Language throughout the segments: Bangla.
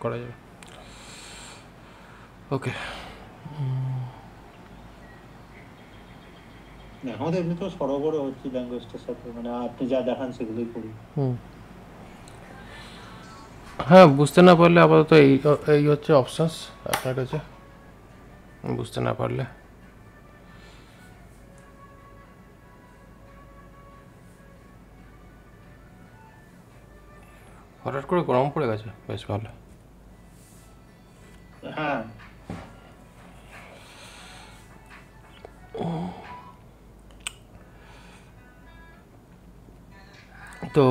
করা যাবে। ওকে, আমাদের এমনি তো সরবরাহ হচ্ছে ল্যাঙ্গুয়েজটার সাথে, মানে আপনি যা দেখান সেগুলোই করি। হ্যাঁ, বুঝতে না পারলে আপাতত এই হচ্ছে অপশানস আপনার কাছে, বুঝতে না পারলে। হঠাৎ করে গরম পড়ে গেছে, বেশ ভালো। হ্যাঁ, তো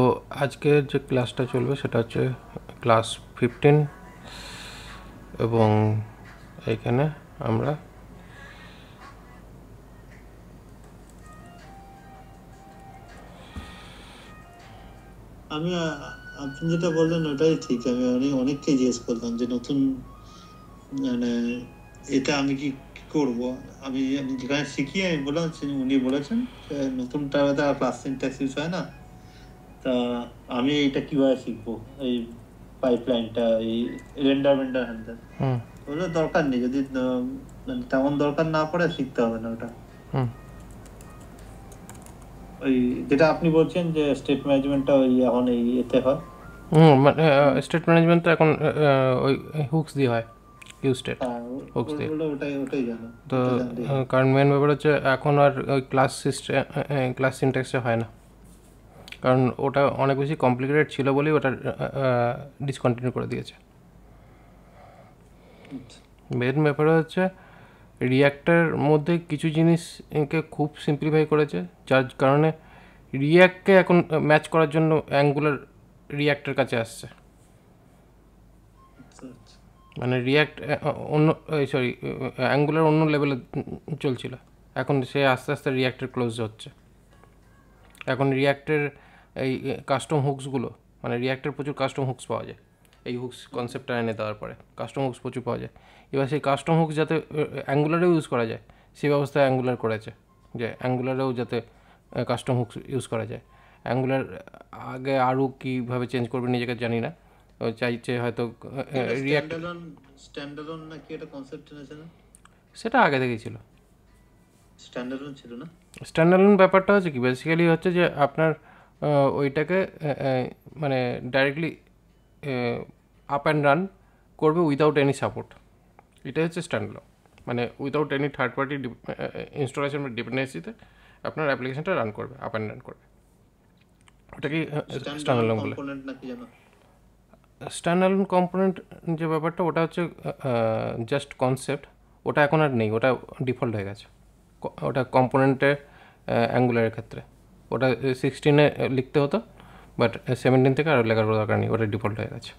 আজকের যে ক্লাসটা চলবে সেটা হচ্ছে ক্লাস 15, এবং এখানে আমরা আপনি যেটা বললেন ওটাই ঠিক। আমি অনেককেই জিজ্ঞেস করলাম যে নতুন মানে এটা আমি কি করব। আমি যেখানে শিখি আমি বললাম, উনি বলেছেন নতুন টাইপের ক্লাস সিনট্যাক্স ইউজ হয় না, তা আমি এটা কিভাবে শিখবো, এই পাইপলাইনটা, এই রেন্ডার ভেন্ডার হ্যান্ডেল। ওগুলো দরকার নেই, যদি মানে তেমন দরকার না পড়ে শিখতে হবে না ওটা। ওই যেটা আপনি বলছেন যে স্টেট ম্যানেজমেন্টটা ওই এখন এই এতে হয়। মানে স্টেট ম্যানেজমেন্ট তো এখন ওই হুকস দিয়ে হয়, ইউ স্টেট হুকস দিয়ে। ওটাই জানো, তো ওটা জানলেই হয়। কারণ মেন ব্যাপার হচ্ছে এখন আর ওই ক্লাস সিনট্যাক্সে হয় না, কারণ ওটা অনেক বেশি কমপ্লিকেটেড ছিল বলেই ওটা ডিসকন্টিনিউ করে দিয়েছে। মেন ব্যাপার হচ্ছে রিয়াক্টের মধ্যে কিছু জিনিসকে খুব সিম্পলিফাই করেছে, যার কারণে রিয়াক্টকে এখন ম্যাচ করার জন্য অ্যাঙ্গুলার রিয়াক্টের কাছে আসছে। মানে রিয়াক্ট অন্য অ্যাঙ্গুলার অন্য লেভেলে চলছিল, এখন সে আস্তে আস্তে রিয়াক্টের ক্লোজ হচ্ছে। এখন রিয়াক্টের এই কাস্টম হুকসগুলো, মানে রিয়াক্টের প্রচুর কাস্টম হুকস পাওয়া যায়, এই হুকস কনসেপ্টটা এনে দেওয়ার পরে কাস্টম হুকস প্রচুর পাওয়া যায়। এবার সেই কাস্টম হুকস যাতে অ্যাঙ্গুলারেও ইউজ করা যায় সেই ব্যবস্থায় অ্যাঙ্গুলার করেছে, যে অ্যাঙ্গুলারেও যাতে কাস্টম হুকস ইউজ করা যায়। অ্যাঙ্গুলার আগে আরও কীভাবে চেঞ্জ করবে নিজেকে জানি না, চাইছে হয়তো রিয়াক্ট স্ট্যান্ডালোন নাকি এটা কনসেপ্ট এনেছে না? সেটা আগে থেকেই ছিল, স্ট্যান্ডালোন ছিল না। স্ট্যান্ডালোন ব্যাপারটা হচ্ছে কি, বেসিক্যালি হচ্ছে যে আপনার ওইটাকে মানে ডাইরেক্টলি আপ অ্যান্ড রান করবে উইদাউট এনি সাপোর্ট, এটাই হচ্ছে স্ট্যান্ডালোন। মানে without any third party installation বা ডিপেন্ডেন্সিতে আপনার অ্যাপ্লিকেশনটা রান করবে, আপ অ্যান্ড রান করবে, ওটাকেই স্ট্যান্ডালোন বলে। স্ট্যান্ডালোন কম্পোনেন্ট যে ব্যাপারটা ওটা হচ্ছে জাস্ট কনসেপ্ট, ওটা এখন আর নেই, ওটা ডিফল্ট হয়ে গেছে। ওটা কম্পোনেন্টে অ্যাঙ্গুলারের ক্ষেত্রে ওটা 16-এ লিখতে হতো, বাট 17 থেকে আর লেখার দরকার নেই, ওটা ডিফল্ট হয়ে গেছে।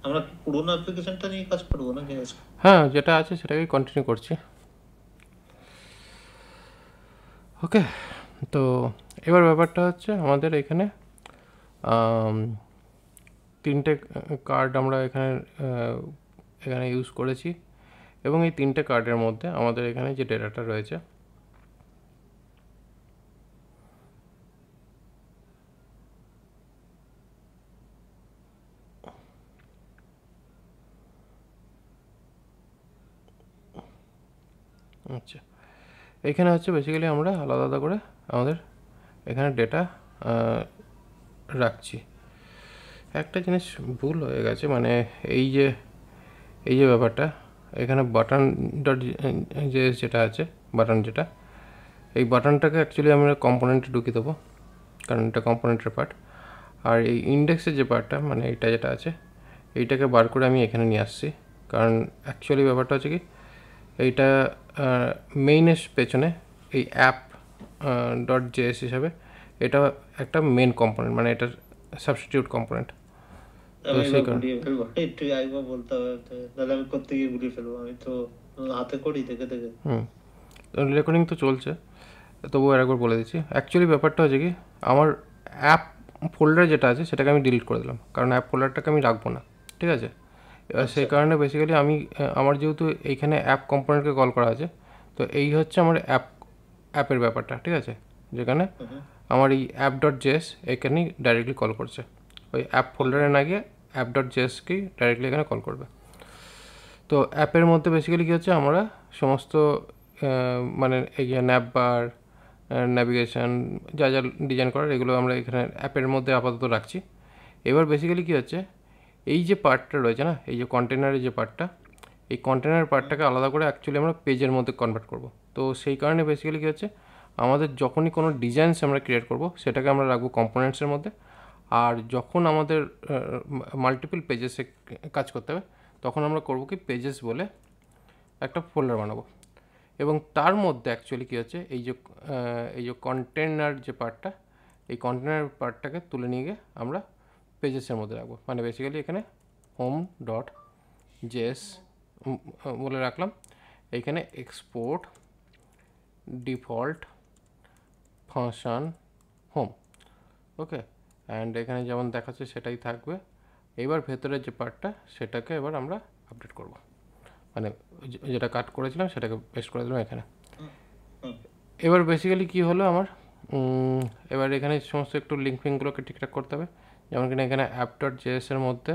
আমরা কি পুরোনো অ্যাপ্লিকেশনটা নিয়ে কাজ করবো না? হ্যাঁ, যেটা আছে সেটাকেই কন্টিনিউ করছি। ওকে, তো এবার ব্যাপারটা হচ্ছে আমাদের এখানে 3টে কার্ড আমরা এখানে ইউজ করেছি, এবং এই 3টে কার্ডের মধ্যে আমাদের এখানে যে ডেটাটা রয়েছে আচ্ছা, এখানে হচ্ছে বেসিক্যালি আমরা আলাদা আলাদা করে আমাদের এখানে ডেটা রাখছি। একটা জিনিস ভুল হয়ে গেছে, মানে এই যে ব্যাপারটা এখানে বাটন ডট যেটা আছে, বাটন যেটা, এই বাটনটাকে অ্যাকচুয়ালি আমরা কম্পোনেন্টে ঢুকিয়ে দেবো, কারণ এটা কম্পোনেন্টের পার্ট। আর এই ইন্ডেক্সের যে পার্টটা, মানে এইটা যেটা আছে, এইটাকে বার করে আমি এখানে নিয়ে আসছি, কারণ অ্যাকচুয়ালি ব্যাপারটা হচ্ছে কি, এইটা মেইনের পেছনে এই অ্যাপ ডট জেএস হিসাবে এটা একটা মেন কম্পোনেন্ট, মানে এটার সাবস্টিটিউট কম্পোনেন্ট। তো সেই কারণে একটু আইবা বলতে হবে, তাহলে আমি করতে গিয়ে গুলিয়ে ফেলবো, আমি তো হাতে করি দেখে দেখে। রেকর্ডিং তো চলছে, তবুও আরেকবার বলে দিচ্ছি। অ্যাকচুয়ালি ব্যাপারটা হচ্ছে কি, আমার অ্যাপ ফোল্ডার যেটা আছে সেটাকে আমি ডিলিট করে দিলাম, কারণ অ্যাপ ফোল্ডারটাকে আমি রাখবো না, ঠিক আছে। এবার সেই কারণে বেসিক্যালি আমার যেহেতু এইখানে অ্যাপ কম্পোনেন্টকে কল করা আছে, তো এই হচ্ছে আমার অ্যাপের ব্যাপারটা, ঠিক আছে, যেখানে আমার এই অ্যাপ ডট জেএস এখানেই ডাইরেক্টলি কল করছে, ওই অ্যাপ ফোল্ডারে না গিয়ে অ্যাপ ডট জেএসকেই ডাইরেক্টলি এখানে কল করবে। তো অ্যাপের মধ্যে বেসিক্যালি কী হচ্ছে, আমরা সমস্ত মানে এই যে ন্যাপ বার, ন্যাভিগেশন, যা যা ডিজাইন করার, এগুলো আমরা এখানে অ্যাপের মধ্যে আপাতত রাখছি। এবার বেসিক্যালি কী হচ্ছে, এই যে পার্টটা রয়েছে না, এই যে কন্টেনারের যে পার্টটা, এই কন্টেনার পার্টটাকে আলাদা করে অ্যাকচুয়ালি আমরা পেজের মধ্যে কনভার্ট করব। তো সেই কারণে বেসিক্যালি কী হচ্ছে, আমাদের যখনই কোনো ডিজাইনস আমরা ক্রিয়েট করব সেটাকে আমরা রাখবো কম্পোনেন্টসের মধ্যে, আর যখন আমাদের মাল্টিপল পেজেসে কাজ করতে হবে তখন আমরা করব কি, পেজেস বলে একটা ফোল্ডার বানাবো, এবং তার মধ্যে অ্যাকচুয়ালি কী হচ্ছে, এই যে কন্টেনার যে পার্টটা, এই কন্টেনার পার্টটাকে তুলে নিয়ে গিয়ে আমরা পেজেসের মধ্যে রাখবো। মানে বেসিক্যালি এখানে হোম ডট জেএস বলে রাখলাম, এইখানে export default function home, okay, and এখানে যেমন দেখাচ্ছে সেটাই থাকবে। এবার ভেতরের যে পার্টটা সেটাকে এবার আমরা আপডেট করব, মানে যেটা কাট করেছিলাম সেটাকে পেস্ট করে দিলাম এখানে। এবার বেসিক্যালি কী হলো আমার, এবার এখানে সমস্ত একটু লিঙ্ক ফিঙ্কগুলোকে ঠিকঠাক করতে হবে, যেমন কিনা এখানে অ্যাপ ডট জেএসের মধ্যে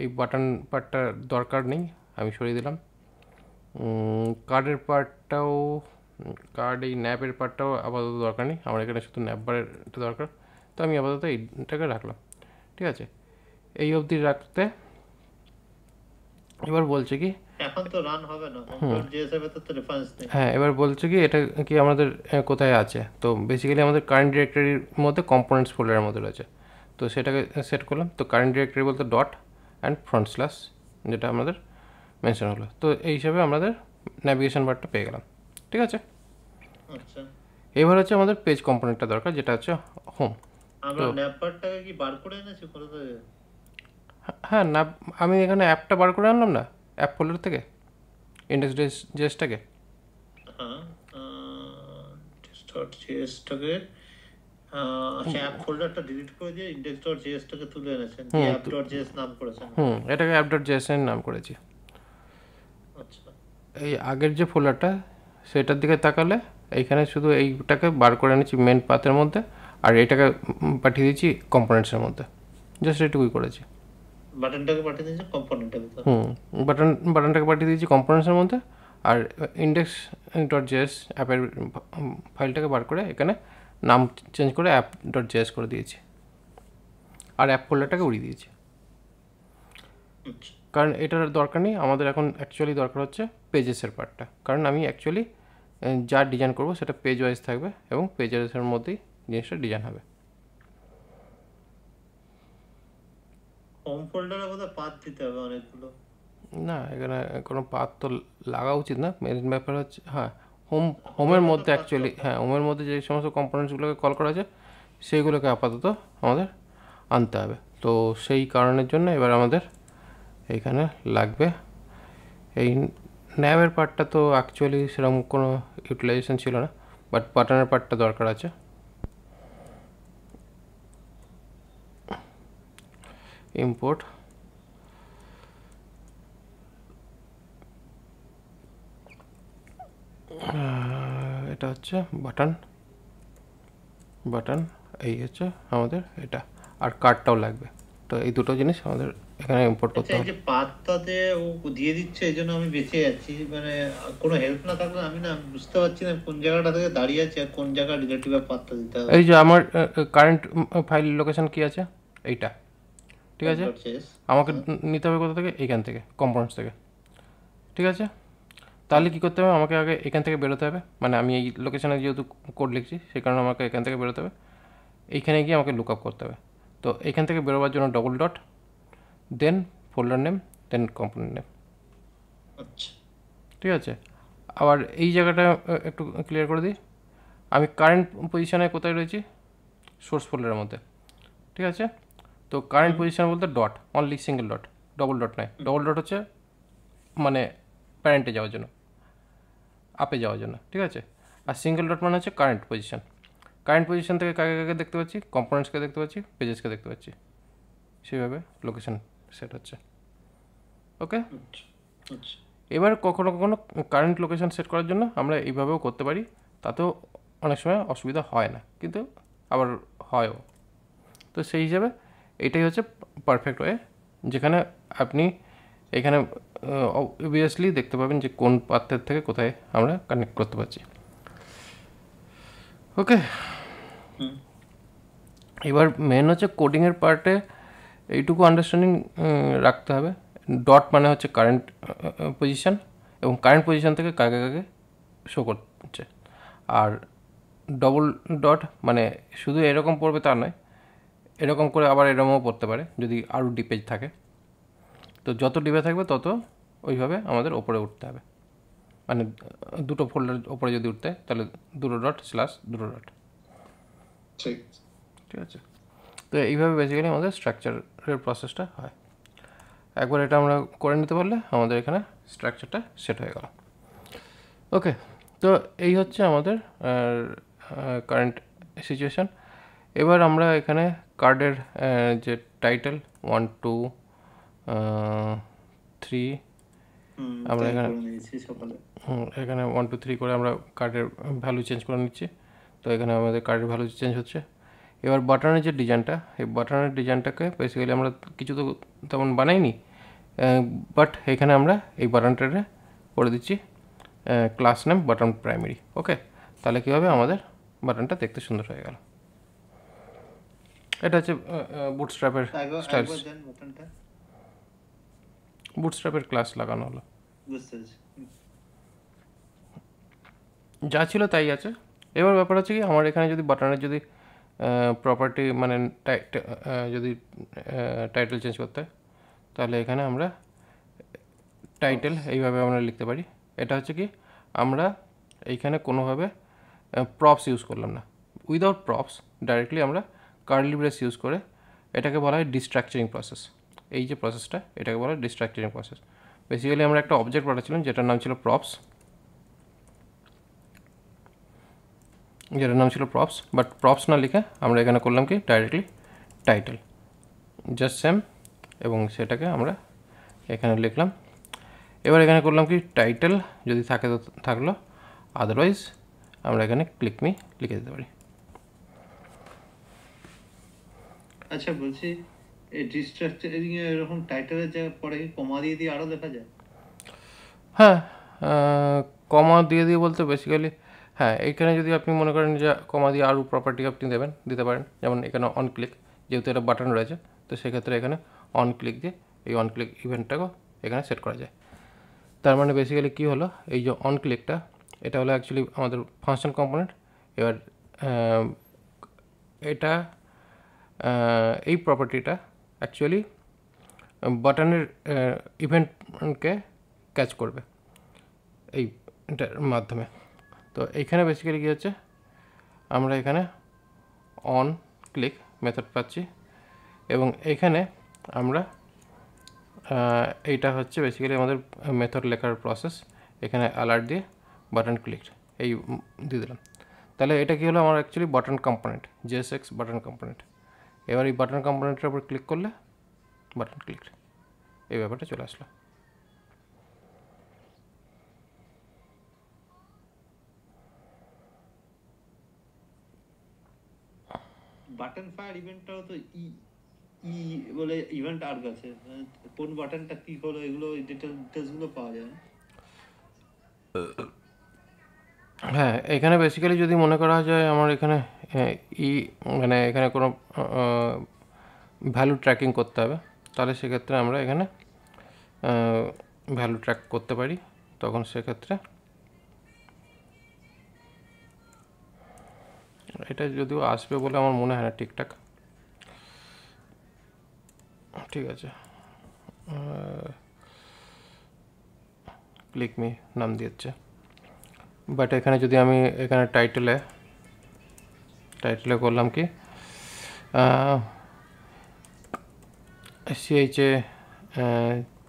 এই বাটন পার্টটা দরকার নেই, আমি সরিয়ে দিলাম। কার্ডের পার্টটাও, কার্ড এই ন্যাপের পার্টটাও আপাতত দরকার নেই, আমার এখানে শুধু ন্যাপ বারের দরকার, তো আমি আপাতত এইটাকে রাখলাম, ঠিক আছে, এই অবধি রাখতে। এবার বলছে কি, এখন তো রান হবে না, হোম.js এর তো রেফারেন্স নেই। হ্যাঁ, এবার বলছে কি এটা কি আমাদের কোথায় আছে, তো বেসিক্যালি আমাদের কারেন্ট ডিরেক্টরির মধ্যে কম্পোনেন্টস ফোল্ডারের মধ্যে রয়েছে, তো সেটাকে সেট করলাম। তো কারেন্ট ডিরেক্টরি বলতে ডট অ্যান্ড ফ্রন্ট স্ল্যাশ, যেটা আমাদের মেনশন হলো, তো এই হিসাবে আমাদের ন্যাভিগেশন বারটা পেয়ে গেলাম, ঠিক আছে। আচ্ছা, এবার হচ্ছে আমাদের পেজ কম্পোনেন্টটা দরকার, যেটা হচ্ছে হোম। আমরা ন্যাপ বারটাকে কি বার করে এনেছি কোথা থেকে? হ্যাঁ, না, আমি এখানে অ্যাপটা বার করে আনলাম না, অ্যাপ ফোল্ডার থেকে ইন্ডেক্স জেএসটাকে। হ্যাঁ, index.js-টাকে আচ্ছা, অ্যাপ ফোল্ডারটা ডিলিট করে দিয়ে index.js-টাকে তুলে এনেছেন, দিয়ে app.js নাম করেছেন। এটাকে অ্যাপ ডট জেএস এর নাম করেছি। আচ্ছা, এই আগের যে ফোল্ডারটা সেটার দিকে তাকালে এইখানে শুধু এইটাকে বার করে এনেছি মেন পাথের মধ্যে, আর এইটাকে পাঠিয়ে দিয়েছি কম্পোনেন্টসের মধ্যে, জাস্ট এটুকুই করেছি। বাটনটাকে পাঠিয়ে দিয়েছে কম্পোনেন্টের ভিতর। বাটনটাকে পাঠিয়ে দিয়েছি কম্পোনেন্টসের মধ্যে, আর ইন্ডেক্স ডট জেএস অ্যাপের ফাইলটাকে বার করে এখানে নাম চেঞ্জ করে অ্যাপ ডট জেএস করে দিয়েছি, আর অ্যাপ ফোল্ডারটাকে উড়িয়ে দিয়েছি, কারণ এটার দরকার নেই আমাদের। এখন অ্যাকচুয়ালি দরকার হচ্ছে পেজেসের পার্টটা, কারণ আমি অ্যাকচুয়ালি যা ডিজাইন করব সেটা পেজ ওয়াইজ থাকবে এবং পেজেসের মধ্যেই জিনিসটা ডিজাইন হবে। হোম ফোল্ডারে বোধহয় পাথ দিতে হবে অনেকগুলো। না, এখানে কোনো পাথ তো লাগা উচিত না, মেন ব্যাপার হচ্ছে হ্যাঁ হোমের মধ্যে অ্যাকচুয়ালি, হ্যাঁ হোমের মধ্যে যে সমস্ত কম্পোনেন্টসগুলোকে কল করা যায় সেইগুলোকে আপাতত আমাদের আনতে হবে। তো সেই কারণের জন্য এবার আমাদের এইখানে লাগবে এই ন্যাবের পার্টটা, তো অ্যাকচুয়ালি সেরকম কোনো ইউটিলাইজেশন ছিল না, বাট বাটনের পার্টটা দরকার আছে। ইম্পোর্ট এটা হচ্ছে বাটন এই হচ্ছে আমাদের এটা, আর কার্ডটাও লাগবে, তো এই দুটো জিনিস আমাদের এখানে ইম্পোর্ট করতে হবে। এই যে পাথটাতে ও দিয়ে দিচ্ছে, এই জন্য আমি বেঁচে যাচ্ছি, মানে কোনো হেল্প না থাকলে আমি না বুঝতে পারছি না কোন জায়গাটা থেকে দাঁড়িয়ে আছে আর কোন জায়গা রিলেটিভ পাথটা দিতে হবে। এই যে আমার কারেন্ট ফাইল লোকেশন কি আছে এইটা, ঠিক আছে, আমাকে নিতে হবে কোথা থেকে, এইখান থেকে কম্পোনেন্টস থেকে, ঠিক আছে। তাহলে কী করতে হবে, আমাকে আগে এখান থেকে বেরোতে হবে, মানে আমি এই লোকেশানে যেহেতু কোড লিখছি সেই কারণে আমাকে এখান থেকে বেরোতে হবে, এইখানে গিয়ে আমাকে লুক আপ করতে হবে। তো এখান থেকে বেরোবার জন্য ডবল ডট, দেন ফোল্ডার নেম, দেন কম্পোনেন্ট নেম, ঠিক আছে। আবার এই জায়গাটা একটু ক্লিয়ার করে দিই, আমি কারেন্ট পজিশানে কোথায় রয়েছি, সোর্স ফোল্ডারের মধ্যে, ঠিক আছে। তো কারেন্ট পজিশন বলতে dot, only single dot, double dot নয়। ডবল ডট হচ্ছে মানে প্যারেন্টে যাওয়ার জন্য, আপে যাওয়ার জন্য, ঠিক আছে। আর সিঙ্গেল ডট মানে হচ্ছে কারেন্ট পজিশন। কারেন্ট পজিশন থেকে কাকে কাকে দেখতে পাচ্ছি, কম্পোনেন্টসকে দেখতে পাচ্ছি, পেজেসকে দেখতে পাচ্ছি, সেইভাবে লোকেশন সেট হচ্ছে, ওকে। এবার কখনো কখনো কারেন্ট লোকেশন সেট করার জন্য আমরা এইভাবেও করতে পারি, তাতেও অনেক সময় অসুবিধা হয় না, কিন্তু আবার হয়ও। তো সেই হিসাবে এটাই হচ্ছে পারফেক্ট ওয়ে, যেখানে আপনি এখানে অবভিয়াসলি দেখতে পাবেন যে কোন পাথের থেকে কোথায় আমরা কানেক্ট করতে পারছি। ওকে, এবার মেন হচ্ছে কোডিংয়ের পার্টে এইটুকু আন্ডারস্ট্যান্ডিং রাখতে হবে। ডট মানে হচ্ছে কারেন্ট পজিশান, এবং কারেন্ট পজিশান থেকে কাকে কাকে শো করছে। আর ডবল ডট মানে শুধু এরকম পড়বে তা নয়, এরকম করে আবার এরকমও পড়তে পারে যদি আরও ডিপেজ থাকে। তো যত ডিপে থাকবে তত ওইভাবে আমাদের ওপরে উঠতে হবে, মানে দুটো ফোল্ডার ওপরে যদি উঠতে হয় তাহলে দুটো ডট স্ল্যাশ দুটো ডট। ঠিক ঠিক আছে, তো এইভাবে বেসিক্যালি আমাদের স্ট্রাকচারের প্রসেসটা হয়। একবার এটা আমরা করে নিতে পারলে আমাদের এখানে স্ট্রাকচারটা সেট হয়ে গেল। ওকে, তো এই হচ্ছে আমাদের কারেন্ট সিচুয়েশান। এবার আমরা এখানে কার্ডের যে টাইটেল 1 2 3 আমরা এখানে এখানে 1 2 3 করে আমরা কার্ডের ভ্যালু চেঞ্জ করে নিচ্ছি। তো এখানে আমাদের কার্ডের ভ্যালু চেঞ্জ হচ্ছে। এবার বাটনের যে ডিজাইনটা, এই বাটনের ডিজাইনটাকে বেসিক্যালি আমরা কিছু তো তেমন বানাইনি, বাট এখানে আমরা এই বাটনটারে করে দিচ্ছি ক্লাস নেম বাটন প্রাইমারি। ওকে, তাহলে কী হবে, আমাদের বাটনটা দেখতে সুন্দর হয়ে গেল। এটা হচ্ছে বুটস্ট্র্যাপের স্টাইল, বুটস্ট্র্যাপের ক্লাস লাগানো হলো, যা ছিল তাই আছে। এবার ব্যাপার হচ্ছে কি, আমার এখানে যদি বাটনের যদি প্রপার্টি মানে যদি টাইটেল চেঞ্জ করতে হয়, তাহলে এখানে আমরা টাইটেল এইভাবে আমরা লিখতে পারি। এটা হচ্ছে কি, আমরা এইখানে কোনোভাবে প্রপস ইউজ করলাম না, উইদাউট প্রপস ডাইরেক্টলি আমরা কার্লি ব্রেস ইউজ করে, এটাকে বলা হয় ডিস্ট্রাকচারিং প্রসেস। এই যে প্রসেসটা, এটাকে বলা হয় ডিস্ট্রাকচারিং প্রসেস। বেসিক্যালি আমরা একটা অবজেক্ট পাঠাচ্ছিলাম যেটার নাম ছিল প্রপস, বাট প্রপস না লিখে আমরা এখানে করলাম কি ডাইরেক্টলি টাইটেল, জাস্ট সেম, এবং সেটাকে আমরা এখানে লিখলাম। এবার এখানে করলাম কি টাইটেল যদি থাকে তো থাকলো, আদারওয়াইজ আমরা এখানে ক্লিক মি লিখে দিতে পারি। আচ্ছা, বলছি এই ডিস্ট্রাকচারিং এ এরকম টাইটেলের জায়গায় পরে কি কমা দিয়ে দিয়ে আরো লেখা যায়? হ্যাঁ, কমা দিয়ে দিয়ে বলতে বেসিক্যালি হ্যাঁ, এইখানে যদি আপনি মনে করেন যে কমা দিয়ে আরও প্রপার্টি আপনি দিতে পারেন, যেমন এখানে অন ক্লিক, যেহেতু এটা বাটন রয়েছে, তো সেক্ষেত্রে এখানে অন ক্লিক দিয়ে এই অন ক্লিক ইভেন্টটাকেও এখানে সেট করা যায়। তার মানে বেসিক্যালি কী হলো, এই যে অন ক্লিকটা, এটা হলো অ্যাকচুয়ালি আমাদের ফাংশন কম্পোনেন্ট। এবার এটা এই প্রপার্টিটা অ্যাকচুয়ালি বাটনের ইভেন্টকে ক্যাচ করবে এইটার মাধ্যমে। তো এইখানে বেসিক্যালি কী হচ্ছে, আমরা এখানে অন ক্লিক মেথড পাচ্ছি, এবং এইখানে আমরা এইটা হচ্ছে বেসিক্যালি আমাদের মেথড লেখার প্রসেস। এখানে অ্যালার্ট দিয়ে বাটন ক্লিক এই দিয়ে দিলাম। তাহলে এটা কী হলো, আমার actually button component, JSX button component. এবার এই বাটন কম্পোনেন্টের উপর ক্লিক করলে বাটন ক্লিক, এই ব্যাপারটা চলে আসলো। বাটন ফায়ার ইভেন্টটাও তো বলে ইভেন্ট আর কাছে, কোন বাটনটা কি হলো এগুলো ডিটেলস গুলো পাওয়া যায়। হ্যাঁ, এখানে বেসিক্যালি যদি মনে করা যায় আমার এখানে মানে এখানে কোনো ভ্যালু ট্র্যাকিং করতে হবে, তাহলে সেক্ষেত্রে আমরা এখানে ভ্যালু ট্র্যাক করতে পারি। তখন সেক্ষেত্রে এটা যদিও আসবে বলে আমার মনে হয় না ঠিকঠাক। ঠিক আছে, ক্লিক মি নাম দিয়েছে, বাট এখানে যদি আমি এখানে টাইটেলে করলাম কি CHA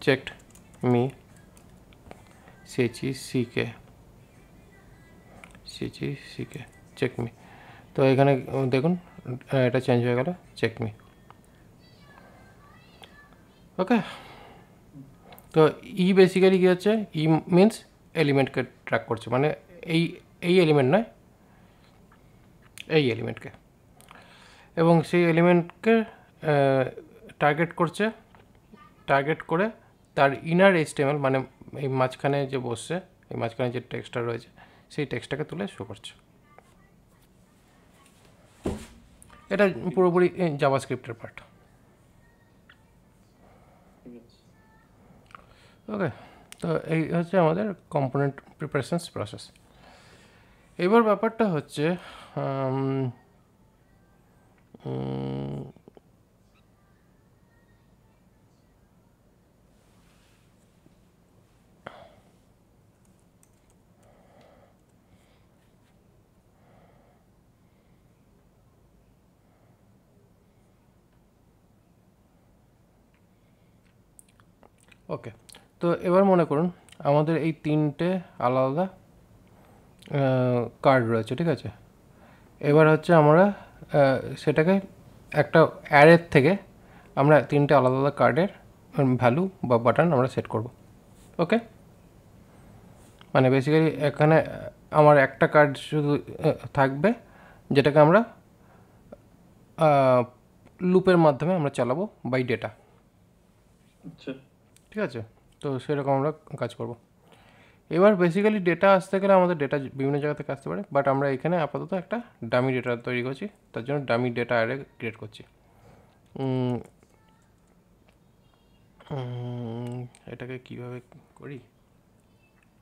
checked me CHECK check me, তো এখানে দেখুন এটা চেঞ্জ হয়ে গেল চেক মি। ওকে, তো তো ই বেসিক্যালি কী হচ্ছে, ই মিনস এলিমেন্টকে ট্র্যাক করছে, মানে এই এলিমেন্ট নয়, এই এলিমেন্টকে, এবং সেই এলিমেন্টকে টার্গেট করছে, টার্গেট করে তার ইনার HTML মানে এই মাঝখানে যে বসছে, এই মাঝখানে যে টেক্সটটা রয়েছে সেই টেক্সটটাকে তুলে শো করছে। এটা পুরোপুরি জাভাস্ক্রিপ্টের পার্ট। ওকে, তো এই হচ্ছে আমাদের কম্পোনেন্ট প্রিপারেশনস প্রসেস। এবার ব্যাপারটা হচ্ছে ওকে, তো এবার মনে করুন আমাদের এই তিনটে আলাদা কার্ড রয়েছে, ঠিক আছে। এবার হচ্ছে আমরা সেটাকে একটা অ্যারের থেকে আমরা তিনটে আলাদা আলাদা কার্ডের ভ্যালু বা বাটন আমরা সেট করব। ওকে, মানে বেসিক্যালি এখানে আমার একটা কার্ড শুধু থাকবে, যেটাকে আমরা লুপের মাধ্যমে আমরা চালাবো বাই ডেটা। আচ্ছা, ঠিক আছে, তো সেরকম আমরা কাজ করব। এবার বেসিক্যালি ডেটা আসতে গেলে আমাদের ডেটা বিভিন্ন জায়গা থেকে আসতে পারে, বাট আমরা এখানে আপাতত একটা ডামি ডেটা তৈরি করছি, তার জন্য ডামি ডেটা অ্যারে ক্রিয়েট করছি। এটাকে কীভাবে করি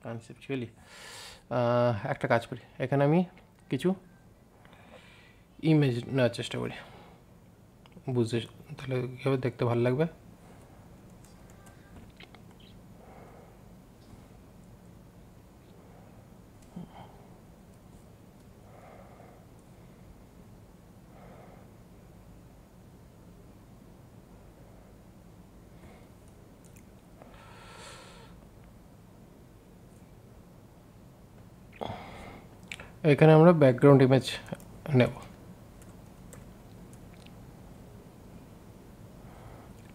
কনসেপচুয়ালি, একটা কাজ করি, এখানে আমি কিছু ইমেজ নেওয়ার চেষ্টা করি, বুঝতে তাহলে কীভাবে দেখতে ভালো লাগবে। এখানে আমরা ব্যাকগ্রাউন্ড ইমেজ নেব,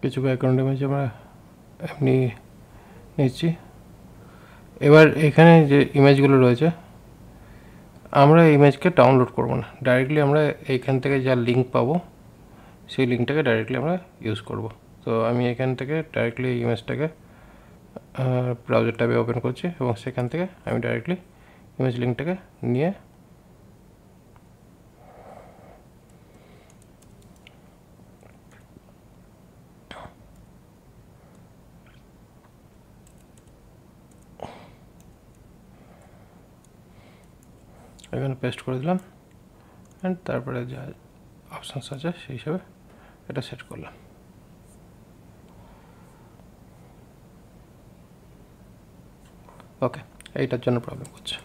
কিছু ব্যাকগ্রাউন্ড ইমেজ আমরা এমনি নিচ্ছি। এবার এখানে যে ইমেজগুলো রয়েছে আমরা ইমেজকে ডাউনলোড করব না, ডাইরেক্টলি আমরা এইখান থেকে যা লিঙ্ক পাবো সেই লিঙ্কটাকে ডাইরেক্টলি আমরা ইউজ করব। তো আমি এখান থেকে ডাইরেক্টলি এই ইমেজটাকে ব্রাউজার ট্যাবে ওপেন করছি এবং সেখান থেকে আমি ডাইরেক্টলি ইমেজ লিঙ্কটাকে নিয়ে এখানে পেস্ট করে দিলাম, অ্যান্ড তারপরে যা অপশানস আছে সেই হিসাবে এটা সেট করলাম। ওকে, এইটার জন্য প্রবলেম হচ্ছে।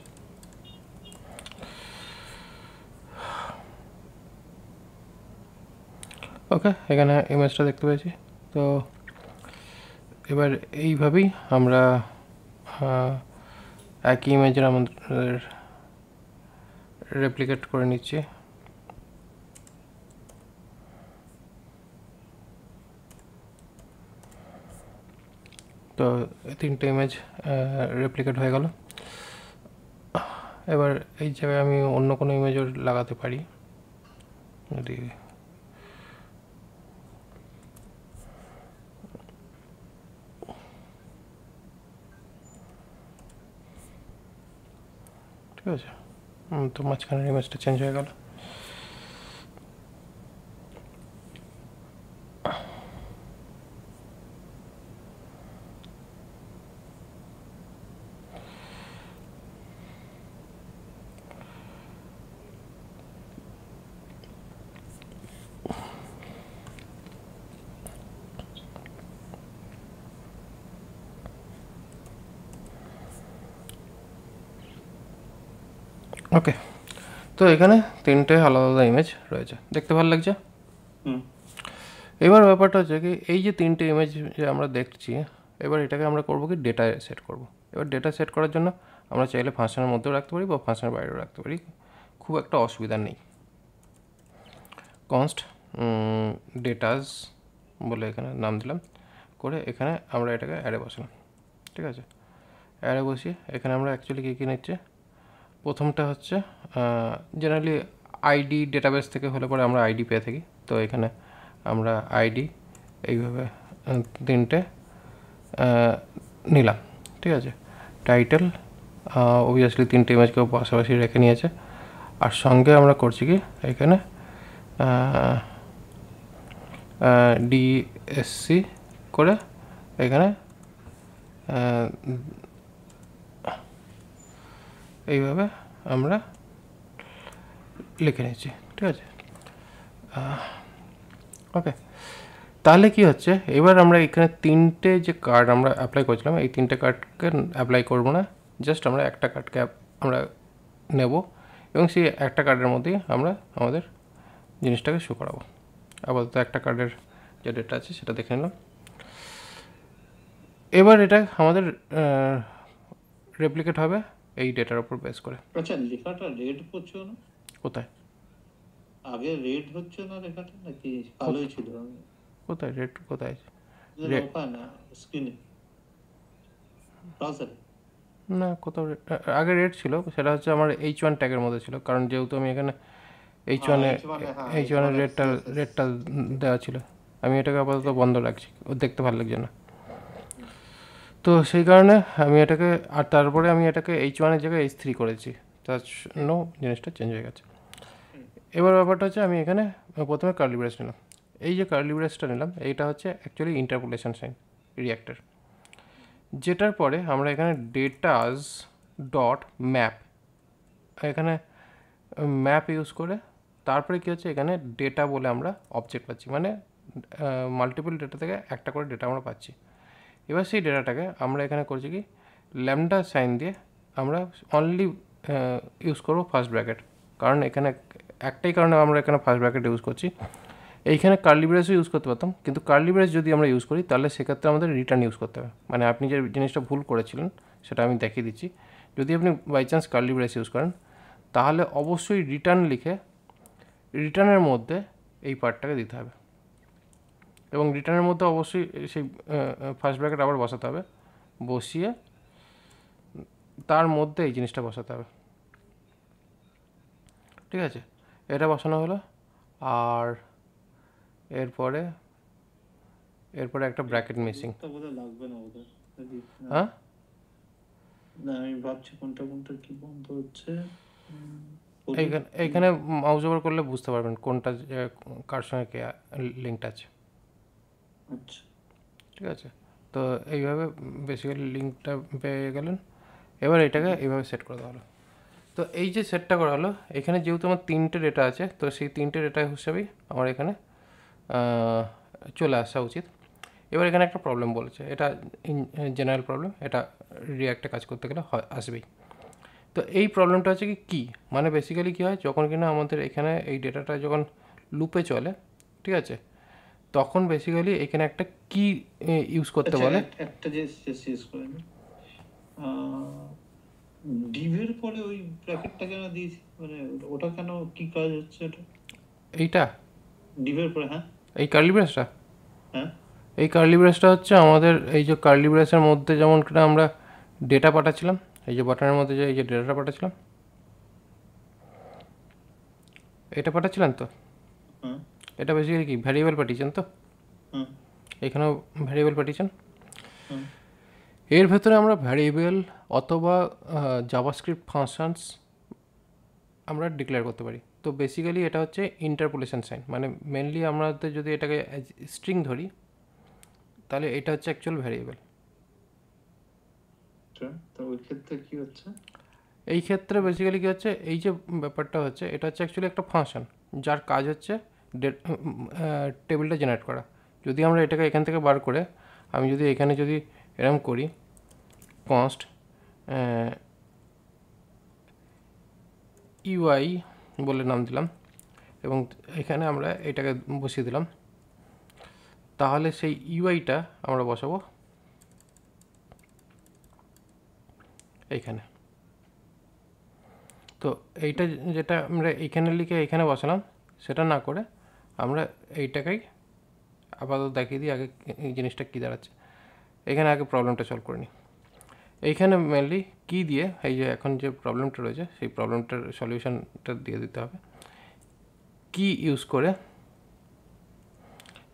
ওকে, এখানে ইমেজটা দেখতে পেয়েছি। তো এবার এইভাবেই আমরা একই ইমেজের আমাদের রেপ্লিকেট করে নিচ্ছি। তো তিনটে ইমেজ রেপ্লিকেট হয়ে গেল। এবার এই জায়গায় আমি অন্য কোনো ইমেজও লাগাতে পারি, যদি ঠিক আছে। তো মাঝখানের ইমেজটা চেঞ্জ হয়ে গেল। ওকে, তো এখানে তিনটে আলাদা আলাদা ইমেজ রয়েছে, দেখতে ভালো লাগছে। এবার ব্যাপারটা হচ্ছে কি, এই যে তিনটে ইমেজ যে আমরা দেখছি, এবার এটাকে আমরা করবো কি ডেটা সেট করব। এবার ডেটা সেট করার জন্য আমরা চাইলে ফাংশনের মধ্যেও রাখতে পারি বা ফাংশনের বাইরেও রাখতে পারি, খুব একটা অসুবিধা নেই। কনস্ট ডেটাস বলে এখানে নাম দিলাম, করে এখানে আমরা এটাকে অ্যারে বসালাম। ঠিক আছে। অ্যারে বসিয়ে এখানে আমরা অ্যাকচুয়ালি কী কী নিচ্ছে, প্রথমটা হচ্ছে জেনারেলি আইডি ডেটাবেস থেকে হলে পরে আমরা আইডি পেয়ে থাকি। তো এখানে আমরা আইডি এইভাবে তিনটে নিলাম, ঠিক আছে। টাইটেল অবভিয়াসলি তিনটে ইমেজকে পাশাপাশি রেখে নিয়েছে। আর সঙ্গে আমরা করছি কি এখানে ডিএসসি করে এখানে এইভাবে আমরা লিখে নিচ্ছি, ঠিক আছে। ওকে, তাহলে কি হচ্ছে, এবার আমরা এখানে তিনটে যে কার্ড আমরা অ্যাপ্লাই করেছিলাম, এই তিনটে কার্ডকে অ্যাপ্লাই করবো না, জাস্ট আমরা একটা কার্ডকে আমরা নেব এবং সেই একটা কার্ডের মধ্যেই আমরা আমাদের জিনিসটাকে শো করাবো। আপাতত একটা কার্ডের যে ডেটা আছে সেটা দেখে নিলাম। এবার এটা আমাদের রেপ্লিকেট হবে এই ডেটার উপর বেস করে। আচ্ছা, লেখাটা রেড করছো না? কোথায় আগে রেড হচ্ছে না লেখাটা, নাকি কালোই ছিল? কোথায় রেড কোথায় আছে? না স্ক্রিনে ব্রাউজারে না, কোথাও আগে রেড ছিল, সেটা হচ্ছে আমার H1 ট্যাগের মধ্যে ছিল, কারণ যেহেতু আমি এখানে H1 এর রেডটা দেওয়া ছিল। আমি এটাকে আপাতত বন্ধ রাখছি, ও দেখতে ভালো লাগছে না, তো সেই কারণে আমি এটাকে, আর তারপরে আমি এটাকে H1 এর জায়গায় H3 করেছি, তার জন্য জিনিসটা চেঞ্জ হয়ে গেছে। এবার ব্যাপারটা হচ্ছে আমি এখানে প্রথমে কার্লি ব্রেস নিলাম। এই যে কার্লি ব্রেসটা নিলাম এইটা হচ্ছে অ্যাকচুয়ালি ইন্টারপোলেশন সাইন রিঅ্যাক্টর, যেটার পরে আমরা এখানে ডেটাস ডট ম্যাপ, এখানে ম্যাপ ইউজ করে তারপরে কী হচ্ছে এখানে ডেটা বলে আমরা অবজেক্ট পাচ্ছি, মানে মাল্টিপল ডেটা থেকে একটা করে ডেটা আমরা পাচ্ছি। এবার সেই ডেটাটাকে আমরা এখানে করছি কি ল্যামডা সাইন দিয়ে আমরা অনলি ইউজ করবো ফার্স্ট ব্র্যাকেট, কারণ এখানে একটাই কারণে আমরা এখানে ফার্স্ট ব্র্যাকেট ইউজ করছি। এইখানে কার্লি ব্রেসও ইউজ করতে পারতাম, কিন্তু কার্লি ব্রেস যদি আমরা ইউজ করি তাহলে সেক্ষেত্রে আমাদের রিটার্ন ইউজ করতে হবে। মানে আপনি যে জিনিসটা ভুল করেছিলেন সেটা আমি দেখিয়ে দিচ্ছি। যদি আপনি by chance curly brace use করেন তাহলে অবশ্যই রিটার্ন লিখে রিটার্নের মধ্যে এই পার্টটাকে দিতে হবে, এবং রিটার্নের মধ্যে অবশ্যই সেই ফার্স্ট ব্র্যাকেট আবার বসাতে হবে, বসিয়ে তার মধ্যে এই জিনিসটা বসাতে হবে, ঠিক আছে। এটা বসানো হলো, আর এরপরে একটা ব্র্যাকেট মিসিং। লাগবে না ওদের, হ্যাঁ, না আমি ভাবছি কোনটা কোনটা কি বন্ধ হচ্ছে। এইখানে মাউস ওভার করলে বুঝতে পারবেন কোনটা কার সঙ্গে কে লিঙ্কটা আছে। আচ্ছা, ঠিক আছে, তো এইভাবে বেসিক্যালি লিঙ্কটা পেয়ে গেলেন। এবার এটাকে এইভাবে সেট করে দেওয়া হলো। তো এই যে সেটটা করা হলো, এখানে যেহেতু আমার তিনটে ডেটা আছে, তো সেই তিনটে ডেটা হিসাবেই আমার এখানে চলে আসা উচিত। এবার এখানে একটা প্রবলেম বলেছে, এটা জেনারেল প্রবলেম, এটা রিঅ্যাক্টে কাজ করতে গেলে আসবেই। তো এই প্রবলেমটা হচ্ছে কি মানে বেসিক্যালি কী হয়, যখন কিনা আমাদের এখানে এই ডেটাটা যখন লুপে চলে, ঠিক আছে, তখন বেসিক্যালি এখানে একটা কি ইউজ করতে বলে। একটা যে শেষ করে ডিভের পরে ওই ব্র্যাকেটটা কেন দিয়েছি, মানে ওটা কেন, কি কাজ হচ্ছে এটা? এইটা ডিভের পরে, হ্যাঁ এই কার্লি ব্রেসটা, হ্যাঁ এই কার্লি ব্রেসটা হচ্ছে আমাদের এই যে কার্লি ব্রেসের মধ্যে যেমন কিনা আমরা ডেটা পাঠাচ্ছিলাম, এই যে বাটনের মধ্যে যে এই যে ডেটাটা পাঠাচ্ছিলাম, এটা পাঠাচ্ছিলেন তো, এটা বেসিক্যালি কি ভ্যারিয়েবল পাঠিয়েছেন তো, এখানেও ভ্যারিয়েবল পাঠিয়েছেন। এর ভেতরে আমরা ভ্যারিয়েবল অথবা জাভাস্ক্রিপ্ট ফাংশনস আমরা ডিক্লেয়ার করতে পারি। তো বেসিক্যালি এটা হচ্ছে ইন্টারপোলেশন সাইন, মানে মেনলি আমাদের যদি এটাকে স্ট্রিং ধরি তাহলে এটা হচ্ছে অ্যাকচুয়াল ভ্যারিয়েবল। তো ওই ক্ষেত্রে কি হচ্ছে, এই ক্ষেত্রে বেসিক্যালি কী হচ্ছে, এই যে ব্যাপারটা হচ্ছে এটা হচ্ছে অ্যাকচুয়ালি একটা ফাংশন যার কাজ হচ্ছে টেবিলটা জেনারেট করা। যদি আমরা এটাকে এখান থেকে বার করে আমি যদি এখানে যদি এরম করি কনস্ট ইউআই বলে নাম দিলাম এবং এখানে আমরা এটাকে বসিয়ে দিলাম, তাহলে সেই ইউআইটা আমরা বসাবো এইখানে। তো এইটা যেটা আমরা এইখানে লিখে এইখানে বসালাম সেটা না করে আমরা এইটাকেই আপাতত দেখিয়ে দিই আগে এই জিনিসটা কী দাঁড়াচ্ছে। এখানে আগে প্রবলেমটা সলভ করে নিই। এইখানে মেনলি কি দিয়ে এই যে এখন যে প্রবলেমটা রয়েছে সেই প্রবলেমটার সলিউশনটা দিয়ে দিতে হবে। কি ইউজ করে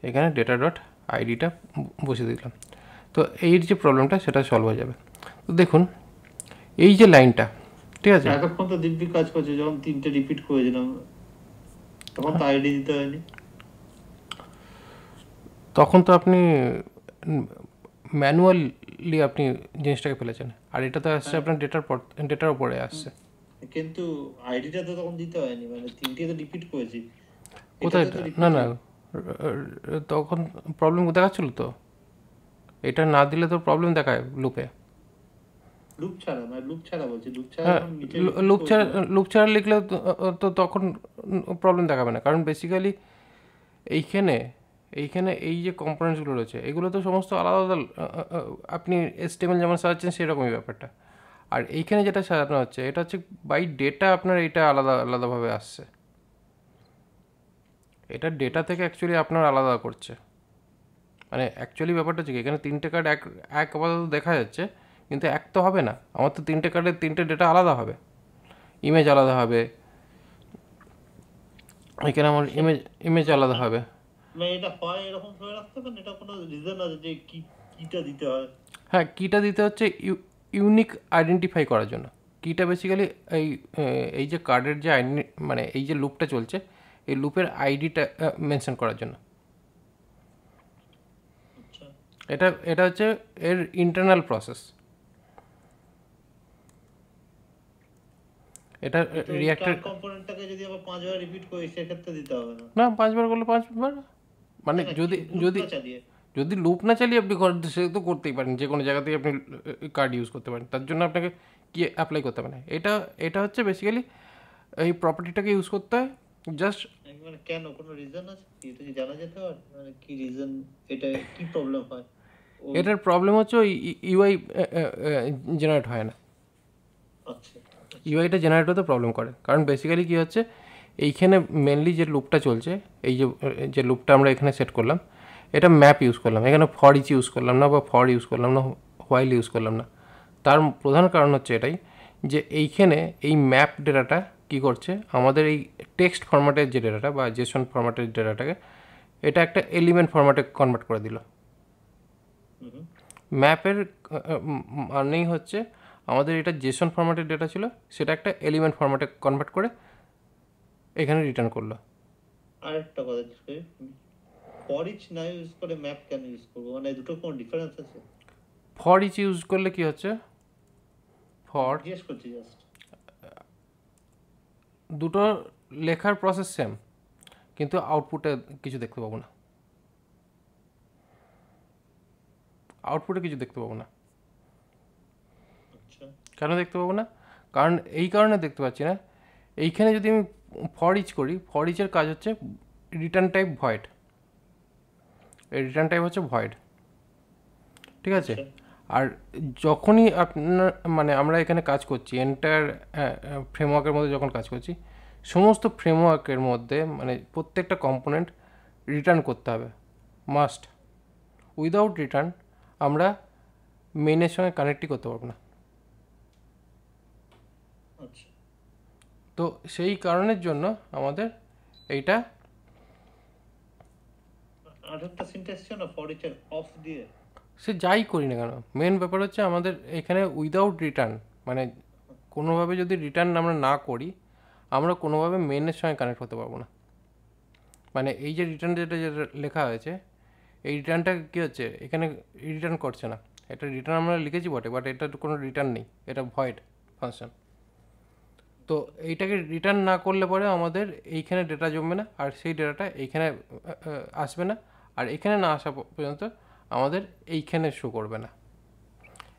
এখানে ডেটা ডট আইডিটা বসিয়ে দিলাম, তো এই যে প্রবলেমটা সেটা সলভ হয়ে যাবে। তো দেখুন এই যে লাইনটা, ঠিক আছে, এতক্ষণ তো দিব্যি কাজ করছে, যখন 3টে রিপিট করেছিলাম তখন তো আইডি দিতে হয়নি। তখন তো আপনি ম্যানুয়ালি আপনি জিনিসটাকে ফেলেছেন, আর এটা তো আসছে আপনার ডেটার উপরে আসছে। কিন্তু আইডিটা তো তখন দিতে হয়নি, মানে 3টে তো রিপিট করেছি। কোথায়? না না, তখন প্রবলেম দেখাচ্ছিল তো, এটা না দিলে তো প্রবলেম দেখায় লুপে। লুপ ছাড়া, মানে লুপ ছাড়া বলছি, লুপ ছাড়া হ্যাঁ, যখন নিচে লুপ ছাড়া লিখলে তো তখন প্রবলেম দেখাবে না, কারণ বেসিক্যালি এইখানে এইখানে এই যে কম্পোনেন্টসগুলো রয়েছে এগুলো তো সমস্ত আলাদা আলাদা। আপনি HTML যেমন সাজাচ্ছেন সেরকমই ব্যাপারটা, আর এইখানে যেটা সাজানো হচ্ছে এটা হচ্ছে বাই ডেটা আপনার এইটা আলাদা আলাদাভাবে আসছে, এটা ডেটা থেকে অ্যাকচুয়ালি আপনার আলাদা করছে। মানে অ্যাকচুয়ালি ব্যাপারটা হচ্ছে কি, এখানে 3টে কার্ড এক এক আপাতত দেখা যাচ্ছে, কিন্তু এক তো হবে না, আমার তো 3টে কার্ডের 3টে ডেটা আলাদা হবে, ইমেজ আলাদা হবে, এখানে আমার ইমেজ আলাদা হবে। মানে এটা হয় এরকম ধরে রাখতে পারেন, এটা কোনো রিজন আছে যে কিটা দিতে হয়? হ্যাঁ, কিটা দিতে হচ্ছে ইউনিক আইডেন্টিফাই করার জন্য। কিটা বেসিক্যালি এই এই যে কার্ডের যে মানে এই যে লুপটা চলছে এই লুপের আইডিটা মেনশন করার জন্য। এটা এটা হচ্ছে এর ইন্টারনাল প্রসেস। এটা রিঅ্যাক্টের কম্পোনেন্টটাকে যদি আবার 5বার রিপিট করি সেক্ষেত্রে দিতে হবে না? না, 5বার করলে 5বার, মানে যদি যদি যদি লুপ না চালিয়ে আপনি সে তো করতেই পারেন, যে কোনো জায়গাতেই আপনি কার্ড ইউজ করতে পারেন, তার জন্য আপনাকে কি অ্যাপ্লাই করতে হবে না। এটা এটা হচ্ছে বেসিক্যালি এই প্রপার্টিটাকে ইউজ করতে হয় জাস্ট। মানে কেন, কোনো রিজন আছে এটা কি জানা যেতে পারে, মানে কি রিজন, এটা কি প্রবলেম হয়? এটার প্রবলেম হচ্ছে ওই ইউআই জেনারেট হয় না। আচ্ছা, ইউআইটা জেনারেট হতে প্রবলেম করে, কারণ বেসিক্যালি কী হচ্ছে এইখানে মেনলি যে লুপটা চলছে, এই যে লুপটা আমরা এখানে সেট করলাম, এটা ম্যাপ ইউজ করলাম, এখানে ফর ইচ ইউজ করলাম না, বা ফর ইউজ করলাম না, হোয়াইল ইউজ করলাম না। তার প্রধান কারণ হচ্ছে এটাই যে এইখানে এই ম্যাপ ডেটাটা কী করছে, আমাদের এই টেক্সট ফরম্যাটের যে ডেটাটা বা জেসন ফরম্যাটের ডেটাটাকে এটা একটা এলিমেন্ট ফরম্যাটে কনভার্ট করে দিল। ম্যাপের মানেই হচ্ছে আমাদের এটা জেসন ফরম্যাটের ডেটা ছিল, সেটা একটা এলিমেন্ট ফরম্যাটে কনভার্ট করে এখানে রিটার্ন করলো। আরেকটা কথা জিজ্ঞেস করি, ফর ইচ না ইউজ করে ম্যাপ কেন ইউজ করবো, মানে দুটো কোনো ডিফারেন্স আছে? ফর ইচ ইউজ করলে কি হচ্ছে, ফর জিজ্ঞেস করছি জাস্ট। দুটো লেখার প্রসেস সেম, কিন্তু আউটপুটে কিছু দেখতে পাবো না, আউটপুটে কিছু দেখতে পাবো না। কেন দেখতে পাবো না? কারণ এই কারণে দেখতে পাচ্ছি না, এইখানে যদি আমি ফর ইচ করি, ফর ইচের কাজ হচ্ছে রিটার্ন টাইপ ভয়েড, এই রিটার্ন টাইপ হচ্ছে ভয়েড, ঠিক আছে। আর যখনই আপনার মানে আমরা এখানে কাজ করছি এন্টায়ার ফ্রেমওয়ার্কের মধ্যে যখন কাজ করছি, সমস্ত ফ্রেমওয়ার্কের মধ্যে মানে প্রত্যেকটা কম্পোনেন্ট রিটার্ন করতে হবে, মাস্ট। উইদাউট রিটার্ন আমরা মেইনের সঙ্গে কানেক্টই করতে পারবো না। তো সেই কারণের জন্য আমাদের এইটা আরেকটা সিনট্যাক্স ছিল না ফর ইচ এর অফ দিয়ে, সে যাই করি না কেন, মেন ব্যাপার হচ্ছে আমাদের এখানে উইদাউট রিটার্ন, মানে কোনোভাবে যদি রিটার্ন আমরা না করি আমরা কোনোভাবে মেনের সঙ্গে কানেক্ট করতে পারবো না। মানে এই যে রিটার্ন যেটা লেখা হয়েছে এই রিটার্নটা কী হচ্ছে, এখানে রিটার্ন করছে না, এটা রিটার্ন আমরা লিখেছি বটে, বাট এটা কোনো রিটার্ন নেই, এটা ভয়েড ফাংশন। তো এইটাকে রিটার্ন না করলে পরে আমাদের এইখানে ডেটা জমবে না, আর সেই ডেটাটা এইখানে আসবে না, আর এখানে না আসা পর্যন্ত আমাদের এইখানে শো করবে না।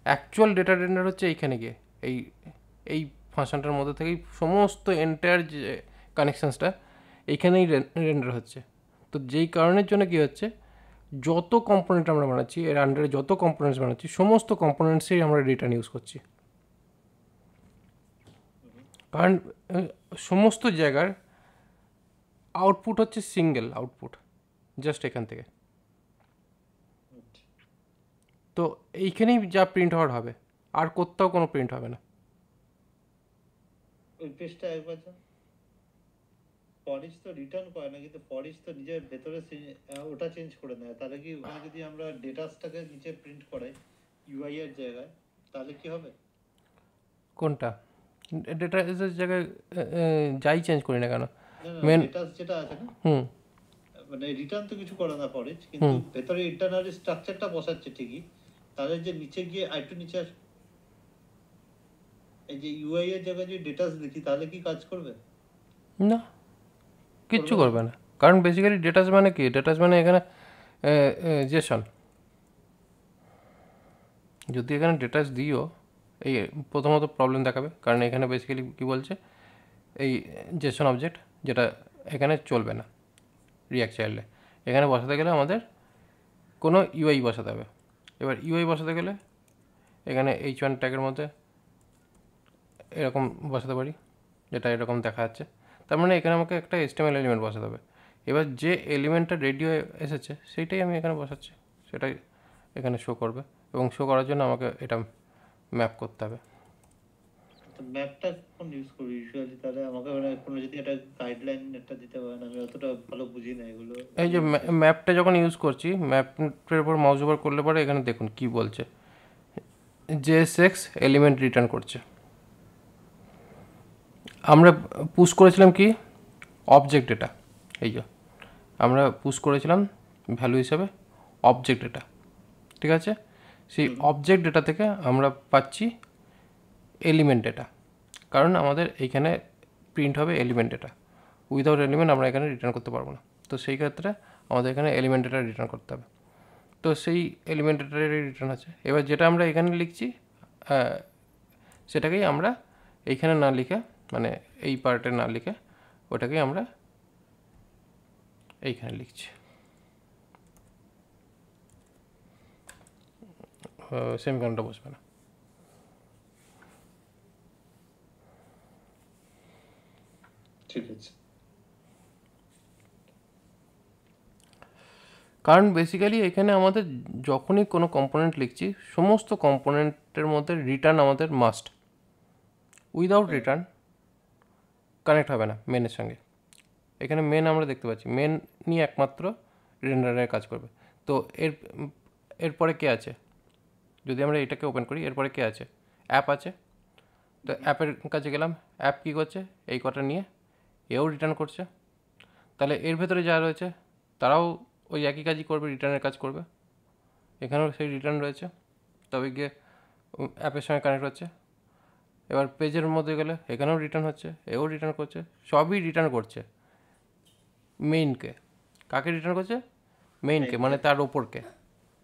অ্যাকচুয়াল ডেটা রেন্ডার হচ্ছে এইখানে গিয়ে এই এই ফাংশনটার মধ্যে থেকেই সমস্ত এন্টায়ার যে কানেকশানসটা এইখানেই রেন্ডার হচ্ছে। তো যেই কারণের জন্য কী হচ্ছে, যত কম্পোনেন্ট আমরা বানাচ্ছি এর আন্ডারে যত কম্পোনেন্টস বানাচ্ছি সমস্ত কম্পোনেন্টসেই আমরা রিটার্ন ইউজ করছি, কারণ সমস্ত জায়গার আউটপুট হচ্ছে সিঙ্গেল আউটপুট জাস্ট এখান থেকে। তো এইখানেই যা প্রিন্ট আউট হবে আর কোথাও কোনো প্রিন্ট হবে না। ওই পেজটা একবার যান। ফরিস তো রিটার্ন করে না, কিন্তু ফরিস তো নিজের ভেতরে ওটা চেঞ্জ করে নেয়। তাহলে কি ওখানে যদি আমরা ডেটাসটাকে নিচে প্রিন্ট করাই ইউআই এর জায়গায়, তাহলে কি হবে? কোনটা? ডেটা এসের জায়গায় যাই চেঞ্জ করি না কেন, না না, মেন ডেটাস যেটা আছে না, হুম মানে রিটার্ন তো কিছু করে না ফরিস, কিন্তু ভেতরে ইন্টারনাল স্ট্রাকচারটা বসাচ্ছে ঠিকই। তাহলে যে নিচে গিয়ে আরেকটু নিচে এই যে ইউআই এর জায়গায় যদি ডেটাস লিখি, তাহলে কি কাজ করবে? না, কিচ্ছু করবে না। কারণ বেসিক্যালি ডেটাস মানে কি, ডেটাস মানে এখানে জেসন। যদি এখানে ডেটাস দিও, এই প্রথমত প্রবলেম দেখাবে, কারণ এখানে বেসিক্যালি কী বলছে, এই জেসন অবজেক্ট যেটা এখানে চলবে না রিয়াক্ট চাইল্ডে। এখানে বসাতে গেলে আমাদের কোনো ইউআই বসাতে হবে। এবার ইউআই বসাতে গেলে এখানে H1 ট্যাগের মধ্যে এরকম বসাতে পারি, যেটা এরকম দেখা যাচ্ছে। তার মানে এখানে আমাকে একটা HTML এলিমেন্ট বসাতে হবে। এবার যে এলিমেন্টটা রেডি হয়ে এসেছে সেইটাই আমি এখানে বসাচ্ছি, সেটাই এখানে শো করবে, এবং শো করার জন্য আমাকে এটা ম্যাপ করতে হবে। ম্যাপটা কোন ইউজ করি ইউজুয়ালি? তাহলে আমাকে মানে কোনো যদি একটা গাইডলাইন একটা দিতে পারেন, আমি অতটা ভালো বুঝি না এগুলো। এই যে ম্যাপটা যখন ইউজ করছি, ম্যাপের উপর মাউস ওভার করলে পরে এখানে দেখুন কি বলছে, JSX এলিমেন্ট রিটার্ন করছে। আমরা পুশ করেছিলাম কি, অবজেক্ট ডেটা। এই যে আমরা পুশ করেছিলাম ভ্যালু হিসেবে অবজেক্ট ডেটা, ঠিক আছে? সেই অবজেক্ট ডেটা থেকে আমরা পাচ্ছি এলিমেন্ট ডেটা, কারণ আমাদের এইখানে প্রিন্ট হবে এলিমেন্ট ডেটা। উইদাউট এলিমেন্ট আমরা এখানে রিটার্ন করতে পারবো না। তো সেই ক্ষেত্রে আমাদের এখানে এলিমেন্ট ডেটা রিটার্ন করতে হবে। তো সেই এলিমেন্ট ডেটারই রিটার্ন আছে। এবার যেটা আমরা এখানে লিখছি সেটাকেই আমরা এইখানে না লিখে, মানে এই পার্টে না লিখে, ওটাকেই আমরা এইখানে লিখছি। সেমিকোলনটা বসবে না। ঠিক আছে। কারণ বেসিক্যালি এখানে আমাদের যখনই কোনো কম্পোনেন্ট লিখছি, সমস্ত কম্পোনেন্টের মধ্যে রিটার্ন আমাদের মাস্ট। উইদাউট রিটার্ন কানেক্ট হবে না মেনের সঙ্গে। এখানে মেন আমরা দেখতে পাচ্ছি, মেন নিয়ে একমাত্র রেন্ডারের কাজ করবে। তো এরপরে কে আছে, যদি আমরা এটাকে ওপেন করি, এরপরে কে আছে, অ্যাপ আছে। তো অ্যাপের কাছে গেলাম, অ্যাপ কী করছে, এই কটা নিয়ে এও রিটার্ন করছে। তাহলে এর ভেতরে যা রয়েছে তারাও ওই একই কাজই করবে, রিটার্নের কাজ করবে। এখানেও সেই রিটার্ন রয়েছে, তবে গিয়ে অ্যাপের সঙ্গে কানেক্ট হচ্ছে। এবার পেজের মধ্যে গেলে এখানেও রিটার্ন হচ্ছে, এও রিটার্ন করছে, সবই রিটার্ন করছে মেইনকে। কাকে রিটার্ন করছে? মেইনকে, মানে তার ওপরকে,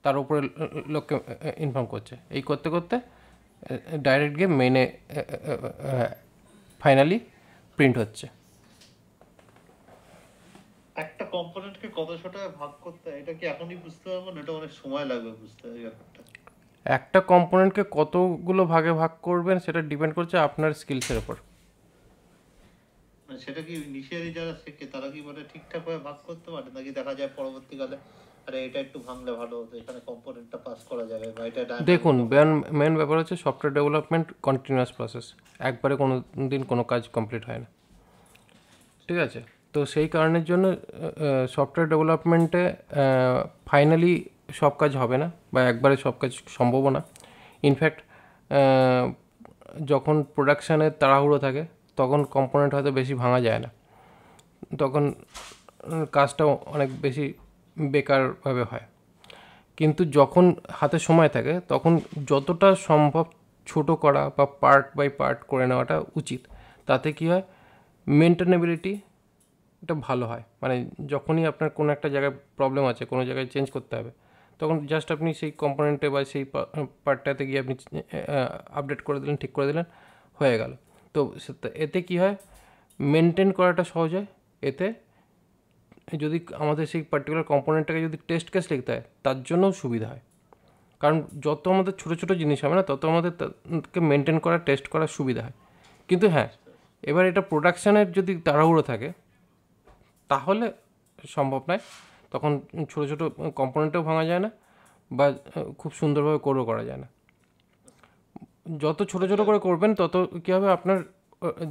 তার উপরে লোককে ইনফর্ম করছে। এই করতে করতে ডাইরেক্ট গিয়ে মেইনে ফাইনালি প্রিন্ট হচ্ছে। একটা কম্পোনেন্টকে কত ছোটায় ভাগ করতে হয়, এটা কি এখনই বুঝতে পারবো না? এটা অনেক সময় লাগবে বুঝতে এই ব্যাপারটা। একটা কম্পোনেন্টকে কতগুলো ভাগে ভাগ করবেন সেটা ডিপেন্ড করছে আপনার স্কিলসের ওপর। মানে সেটা কি ইনিশিয়ালি যারা শেখে তারা কি মানে ঠিকঠাক ভাবে ভাগ করতে পারে, নাকি দেখা যায় পরবর্তীকালে আরে এটা একটু ভাঙলে ভালো হতো, এখানে কম্পোনেন্টটা পাস করা যাবে, বা এটা দেখুন, মেন ব্যাপার হচ্ছে সফটওয়্যার ডেভেলপমেন্ট কন্টিনিউয়াস প্রসেস, একবারে কোনো দিন কোনো কাজ কমপ্লিট হয় না, ঠিক আছে? তো সেই কারণের জন্য সফটওয়্যার ডেভেলপমেন্টে ফাইনালি সব কাজ হবে না, বা একবারে সব কাজ সম্ভবও না। ইনফ্যাক্ট যখন প্রোডাকশানের তাড়াহুড়ো থাকে তখন কম্পোনেন্ট হয়তো বেশি ভাঙা যায় না, তখন কাজটাও অনেক বেশি বেকারভাবে হয়। কিন্তু যখন হাতে সময় থাকে তখন যতটা সম্ভব ছোট করা বা পার্ট বাই পার্ট করে নেওয়াটা উচিত। তাতে কী হয়, মেনটেনেবিলিটি এটা ভালো হয়। মানে যখনই আপনার কোনো একটা জায়গায় প্রবলেম আছে, কোনো জায়গায় চেঞ্জ করতে হবে, তখন জাস্ট আপনি সেই কম্পোনেন্টে বা সেই পার্টটাতে গিয়ে আপনি আপডেট করে দিলেন, ঠিক করে দিলেন, হয়ে গেল। তো এতে কী হয়, মেনটেন করাটা সহজ হয়। এতে যদি আমাদের সেই পার্টিকুলার কম্পোনেন্টটাকে যদি টেস্ট কেস লিখতে হয়, তার জন্যও সুবিধা হয়। কারণ যত আমাদের ছোটো ছোটো জিনিস হবে না, তত আমাদের তাকে মেনটেন করা, টেস্ট করার সুবিধা হয়। কিন্তু হ্যাঁ, এবার এটা প্রোডাকশানের যদি তাড়াহুড়ো থাকে তাহলে সম্ভব নয়, তখন ছোটো ছোটো কম্পোনেন্টও ভাঙা যায় না, বা খুব সুন্দরভাবে কোডও করা যায় না। যত ছোট ছোট করে করবেন তত কী হবে, আপনার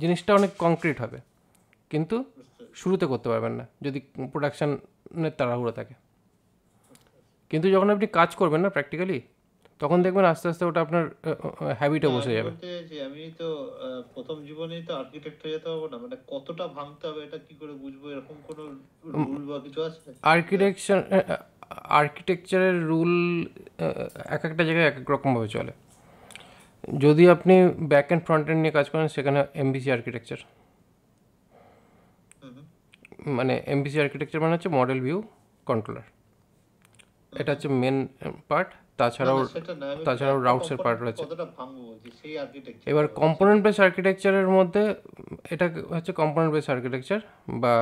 জিনিসটা অনেক কংক্রিট হবে, কিন্তু শুরুতে করতে পারবেন না যদি প্রোডাকশানের তাড়াহুড়ো থাকে। কিন্তু যখন আপনি কাজ করবেন না প্র্যাকটিক্যালি, তখন দেখবেন আস্তে আস্তে ওটা আপনার হ্যাবিটে বসে যাবে। আমি তো প্রথম জীবনেই তো আর্কিটেক্ট হয়ে যেতে পারবো না, মানে কতটা ভাঙতে হবে এটা কি করে বুঝবো, এরকম কোনো রুল বা কিছু আছে? আর্কিটেকচারের রুল এক একটা জায়গায় এক এক রকমভাবে চলে। যদি আপনি ব্যাক অ্যান্ড ফ্রন্ট এন্ড নিয়ে কাজ করেন, সেখানে এমবিসি আর্কিটেকচার, মানে এমবিসি আর্কিটেকচার মানে হচ্ছে মডেল ভিউ কন্ট্রোলার, এটা হচ্ছে মেন পার্ট। তাছাড়াও রাউটসের পার্ট রয়েছে। এবার কম্পোনেন্ট বেস আর্কিটেকচারের মধ্যে এটা হচ্ছে কম্পোনেন্ট বেস আর্কিটেকচার, বা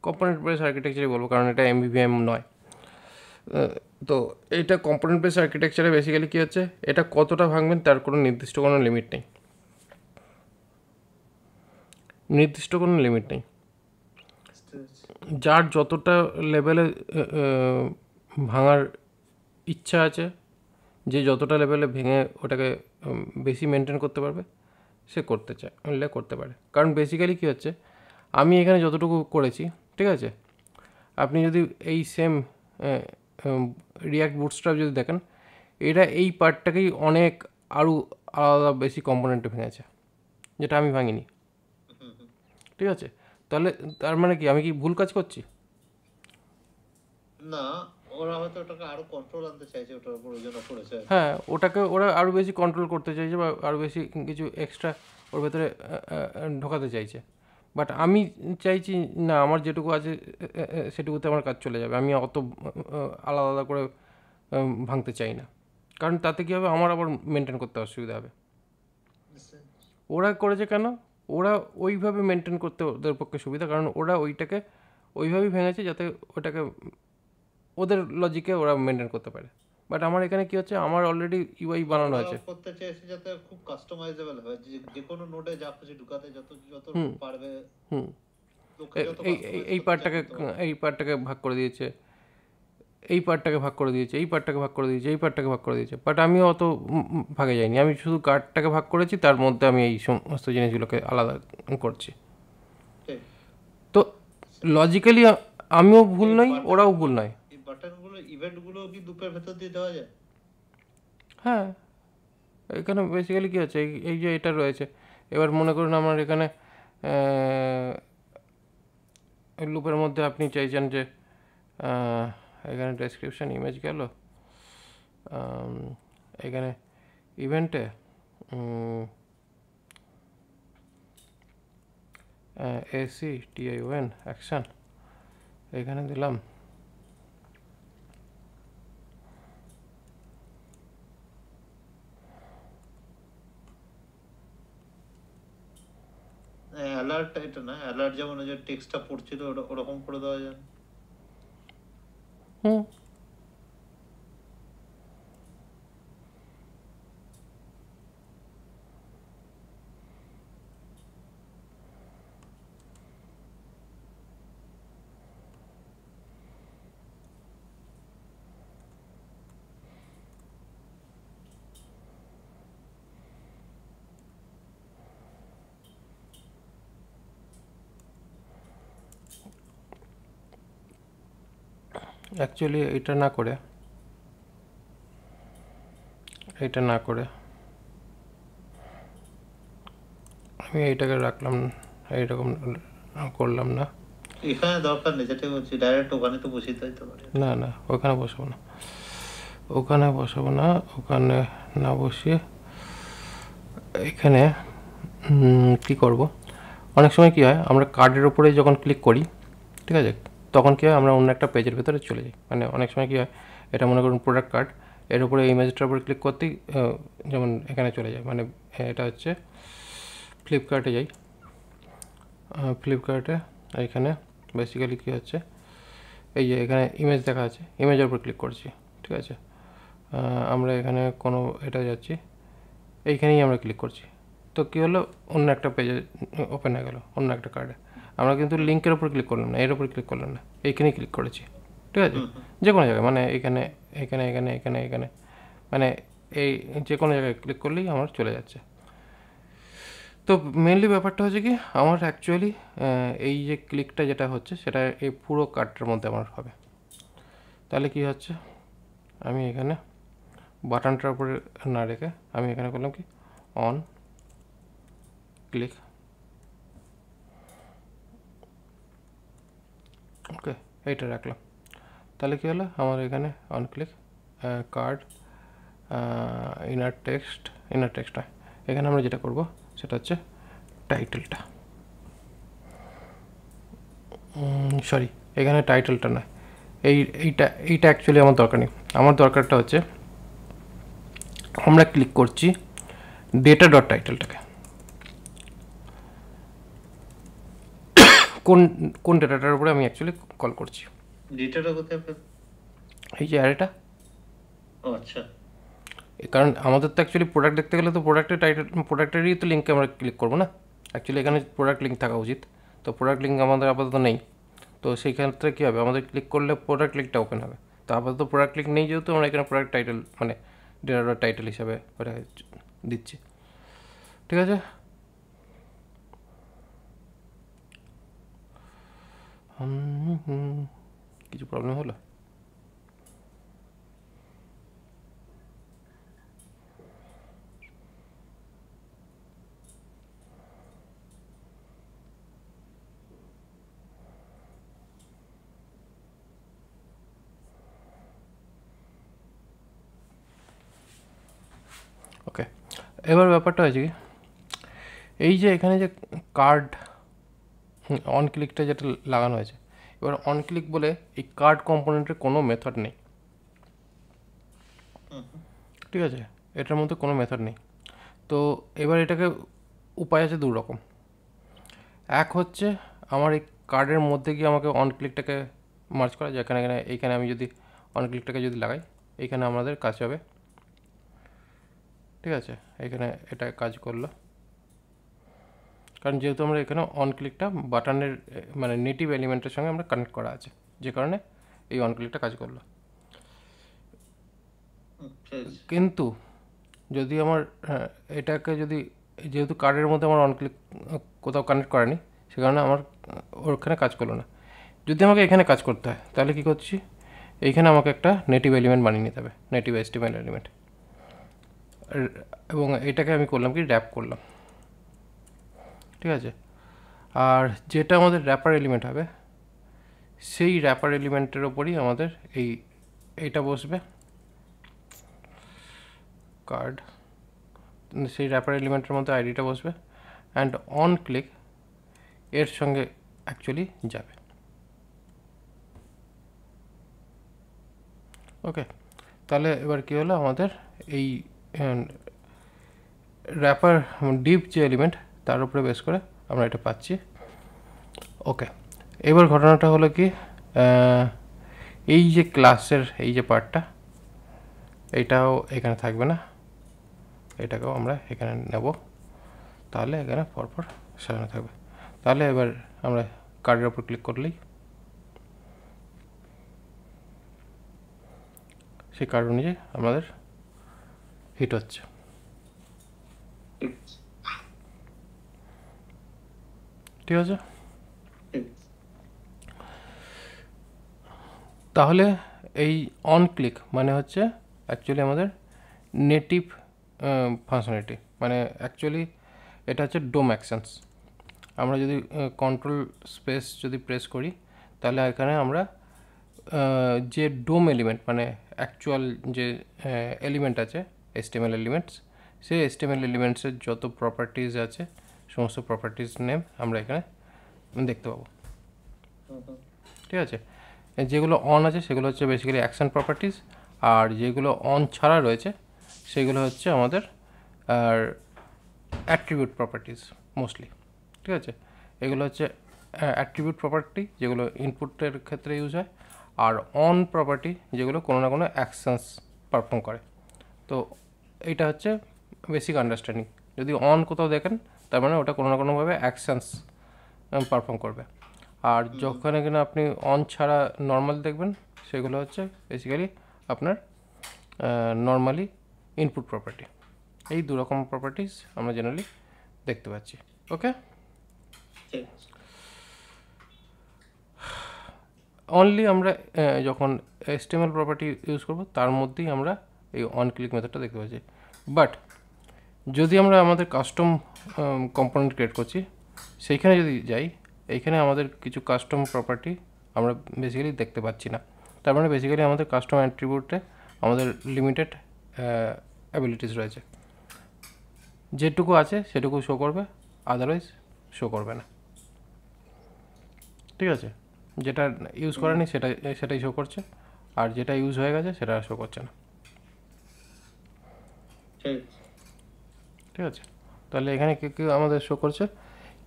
কম্পোনেন্ট বেস আর্কিটেকচারই বলবো, কারণ এটা এমভিভিএম নয়। তো এইটা কম্পোনেন্ট বেস আর্কিটেকচারে বেসিক্যালি কী হচ্ছে, এটা কতটা ভাঙবেন তার কোনো নির্দিষ্ট কোনো লিমিট নেই, যার যতটা লেভেলে ভাঙার ইচ্ছা আছে, যে যতটা লেভেলে ভেঙে ওটাকে বেশি মেনটেন করতে পারবে, সে করতে পারে। কারণ বেসিক্যালি কী হচ্ছে, আমি এখানে যতটুকু করেছি, ঠিক আছে, আপনি যদি এই সেম রিয়াক্ট বুটস্ট্র্যাপ যদি দেখেন, এটা এই পার্টটাকেই অনেক আরও আলাদা বেশি কম্পোনেন্টে ভেঙেছে, যেটা আমি ভাঙিনি। ঠিক আছে, তাহলে তার মানে কি আমি কি ভুল কাজ করছি? না, ওরা হয়তো ওটাকে আরো কন্ট্রোল আনতে চাইছে, ওটার উপর ওই জন্য করেছে। হ্যাঁ, ওটাকে ওরা আরও বেশি কন্ট্রোল করতে চাইছে, বা আরও বেশি কিছু এক্সট্রা ওর ভেতরে ঢোকাতে চাইছে। বাট আমি চাইছি না, আমার যেটুকু আছে সেটুকুতে আমার কাজ চলে যাবে, আমি অত আলাদা আলাদা করে ভাঙতে চাই না। কারণ তাতে কী হবে, আমার আবার মেনটেন করতে অসুবিধা হবে। ওরা করেছে কেন, ওরা ওইভাবে মেনটেন করতে ওদের পক্ষে সুবিধা, কারণ ওরা ওইটাকে ওইভাবেই ভেঙেছে যাতে ওটাকে ওদের লজিকে ওরা মেনটেন করতে পারে। বাট আমার এখানে কি হচ্ছে, আমার অলরেডি ইউআই বানানো আছে, করতে চাইছে যাতে খুব কাস্টমাইজেবল হয়, যে কোনো নোডে যা খুশি ঢুকাতে যত পারবে। এই পার্টটাকে ভাগ করে দিয়েছে, এই পার্টটাকে ভাগ করে দিয়েছে, এই পার্টটাকে ভাগ করে দিয়েছে, এই পার্টটাকে ভাগ করে দিয়েছে। বাট আমি অত ভাগে যাইনি, আমি শুধু কার্ডটাকে ভাগ করেছি, তার মধ্যে আমি এই সমস্ত জিনিসগুলোকে আলাদা করছি। তো লজিক্যালি আমিও ভুল নই, ওরাও ভুল নয়। এই বাটনগুলো ইভেন্টগুলো কি লুপের ভেতর দিয়ে দেওয়া যায়? হ্যাঁ, এখানে বেসিক্যালি কী হচ্ছে, এই যে এটা রয়েছে, এবার মনে করুন আমার এখানে লুপের মধ্যে আপনি চাইছেন যে এখানে ডেসক্রিপশান ইমেজ গেল, এখানে ইভেন্টে ACTION অ্যাকশান এখানে দিলাম, অ্যালার্ট, এটা না অ্যালার্ট যেমন ওই যে টেক্সটটা পড়ছিল ওরকম করে দেওয়া যায়। অ্যাকচুয়ালি এটা না করে আমি এইটাকে রাখলাম, এইরকম করলাম না, এখানে দরকার নেই, যেটা বলছি ডাইরেক্ট ওখানে তো বসিয়ে দিতে পারি। না ওখানে বসাবো না, ওখানে না বসিয়ে এখানে কি করব, অনেক সময় কী হয়, আমরা কার্ডের ওপরে যখন ক্লিক করি, ঠিক আছে, তখন কী হয়, আমরা অন্য একটা পেজের ভেতরে চলে যাই। মানে অনেক সময় কী হয়, এটা মনে করুন প্রোডাক্ট কার্ড, এর উপরে ইমেজটার উপরে ক্লিক করতেই যেমন এখানে চলে যায়, মানে এটা হচ্ছে ফ্লিপকার্টে যাই, ফ্লিপকার্টে এইখানে বেসিক্যালি কী হচ্ছে, এই যে এখানে ইমেজ দেখা আছে, ইমেজের উপর ক্লিক করছি, ঠিক আছে, আমরা এখানে কোনো এটা যাচ্ছি, এইখানেই আমরা ক্লিক করছি, তো কী হলো, অন্য একটা পেজে ওপেন হয়ে গেল, অন্য একটা কার্ডে। আমরা কিন্তু লিঙ্কের উপর ক্লিক করলাম না, এর উপর ক্লিক করলাম না, এইখানেই ক্লিক করেছি, ঠিক আছে, যে কোনো জায়গায়, মানে এখানে, মানে এই যে কোনো জায়গায় ক্লিক করলেই আমার চলে যাচ্ছে। তো মেনলি ব্যাপারটা হচ্ছে কি, আমার অ্যাকচুয়ালি এই যে ক্লিকটা যেটা হচ্ছে সেটা এই পুরো কার্ডটার মধ্যে আমার হবে। তাহলে কি হচ্ছে, আমি এখানে বাটনটার উপরে না রেখে আমি এখানে করলাম কি অন ক্লিক, ওকে এইটা রাখলাম। তাহলে কী হলো, আমার এখানে on click card inner text হয়। এখানে আমরা যেটা করব সেটা হচ্ছে টাইটেলটা, সরি এখানে টাইটেলটা নয়, এইটা অ্যাকচুয়ালি আমার দরকার নেই। আমার দরকারটা হচ্ছে আমরা ক্লিক করছি ডেটা ডট টাইটেলটাকে। কোন ডেটাটার উপরে আমি অ্যাকচুয়ালি কল করছি, ডেটাটা কোথায় পেল? এই যে অ্যারেটা। ও আচ্ছা, কারণ আমাদের তো অ্যাকচুয়ালি প্রোডাক্ট দেখতে গেলে তো প্রোডাক্টেরই তো লিঙ্কে আমরা ক্লিক করবো না, অ্যাকচুয়ালি এখানে প্রোডাক্ট লিঙ্ক থাকা উচিত। তো প্রোডাক্ট লিঙ্ক আমাদের আপাতত নেই, তো সেই ক্ষেত্রে কী হবে, আমাদের ক্লিক করলে প্রোডাক্ট লিঙ্কটা ওপেন হবে। তো আপাতত প্রোডাক্ট লিঙ্ক নেই, যেহেতু আমরা এখানে প্রোডাক্ট টাইটেল মানে ডেটার টাইটেল হিসাবে ওটা দিচ্ছি। ঠিক আছে, কিছু প্রবলেম হলো? ওকে, এবার ব্যাপারটা হয়েছে কি, এই যে এখানে যে কার্ড অন ক্লিকটা যেটা লাগানো হয়েছে, এবার অন ক্লিক বলে এই কার্ড কম্পোনেন্টের কোনো মেথড নেই। ঠিক আছে, এটার মধ্যে কোনো মেথড নেই। তো এবার এটাকে উপায় আছে দু রকম। এক হচ্ছে আমার এই কার্ডের মধ্যে গিয়ে আমাকে অন ক্লিকটাকে মার্চ করা যায়। এইখানে আমি যদি অন ক্লিকটাকে যদি লাগাই, এইখানে আমাদের কাজ হবে। ঠিক আছে, এখানে এটা কাজ করলো, কারণ যেহেতু আমরা এখানে অন ক্লিকটা বাটনের মানে নেটিভ এলিমেন্টের সঙ্গে আমরা কানেক্ট করা আছে, যে কারণে এই অন ক্লিকটা কাজ করলো। কিন্তু যদি আমার এটাকে যদি, যেহেতু কার্ডের মধ্যে আমার অন ক্লিক কোথাও কানেক্ট করেনি, সে কারণে আমার ওখানে কাজ করলো না। যদি আমাকে এখানে কাজ করতে হয়, তাহলে কী করছি, এইখানে আমাকে একটা নেটিভ এলিমেন্ট বানিয়ে নিতে হবে, নেটিভ HTML এলিমেন্ট। এবং এটাকে আমি করলাম কি র্যাপ করলাম। ঠিক আছে, আর যেটা আমাদের র্যাপার এলিমেন্ট হবে, সেই র্যাপার এলিমেন্টের ওপরই আমাদের এইটা বসবে কার্ড, সেই র্যাপার এলিমেন্টের মধ্যে আইডিটা বসবে, অ্যান্ড অন ক্লিক এর সঙ্গে অ্যাকচুয়ালি যাবে। ওকে, তাহলে এবার কী হলো, আমাদের এই র্যাপার ডিপ যে এলিমেন্ট তার উপরে বেস করে আমরা এটা পাচ্ছি। ওকে, এবার ঘটনাটা হলো কি, এই যে ক্লাসের এই যে পার্টটা, এইটাও এখানে থাকবে না, এটাকেও আমরা এখানে নেব, তাহলে এখানে পরপর সাজানো থাকবে। তাহলে এবার আমরা কার্ডের উপর ক্লিক করলেই সেই কার্ড অনুযায়ী আমাদের হিট হচ্ছে। ঠিক আছে, তাহলে এই অন ক্লিক মানে হচ্ছে অ্যাকচুয়ালি আমাদের নেটিভ ফাংশনালিটি, মানে অ্যাকচুয়ালি এটা হচ্ছে ডোম অ্যাকশনস। আমরা যদি কন্ট্রোল স্পেস যদি প্রেস করি, তাহলে এখানে আমরা যে ডোম এলিমেন্ট মানে অ্যাকচুয়াল যে এলিমেন্ট আছে HTML এলিমেন্টস, সেই HTML এলিমেন্টসের যত প্রপার্টিজ আছে সমস্ত প্রপার্টিজ নেম আমরা এখানে দেখতে পাবো। ঠিক আছে, যেগুলো অন আছে সেগুলো হচ্ছে বেসিক্যালি অ্যাকশন প্রপার্টিজ, আর যেগুলো অন ছাড়া রয়েছে সেগুলো হচ্ছে আমাদের আর অ্যাট্রিবিউট প্রপার্টিজ মোস্টলি। ঠিক আছে, এগুলো হচ্ছে অ্যাট্রিবিউট প্রপার্টি যেগুলো ইনপুটের ক্ষেত্রে ইউজ হয়, আর অন প্রপার্টি যেগুলো কোনো না কোনো অ্যাকশনস পারফর্ম করে। তো এইটা হচ্ছে বেসিক আন্ডারস্ট্যান্ডিং। যদি অন কোথাও দেখেন, তার মানে ওটা কোনো না কোনোভাবে অ্যাকশনস পারফর্ম করবে। আর যখন কিনা আপনি অন ছাড়া নর্মাল দেখবেন, সেগুলো হচ্ছে বেসিক্যালি আপনার নর্মালি ইনপুট প্রপার্টি। এই দু রকম প্রপার্টিস আমরা জেনারেলি দেখতে পাচ্ছি। ওকে, ঠিক আছে। অনলি আমরা যখন HTML প্রপার্টি ইউজ করব তার মধ্যেই আমরা এই অন ক্লিক মেথডটা দেখতে পাচ্ছি। বাট যদি আমরা আমাদের কাস্টম কম্পোনেন্ট ক্রিয়েট করছি সেইখানে যদি যাই, এইখানে আমাদের কিছু কাস্টম প্রপার্টি আমরা বেসিক্যালি দেখতে পাচ্ছি না। তার মানে বেসিক্যালি আমাদের কাস্টম অ্যাট্রিবিউটে আমাদের লিমিটেড অ্যাবিলিটিস রয়েছে, যেটুকু আছে সেটুকু শো করবে, আদারওয়াইজ শো করবে না। ঠিক আছে, যেটা ইউজ করেনি সেটাই শো করছে, আর যেটা ইউজ হয়ে গেছে সেটা শো করছে না। ঠিক আছে। ঠিক আছে, তাহলে এখানে কি কি আমাদের শো করছে?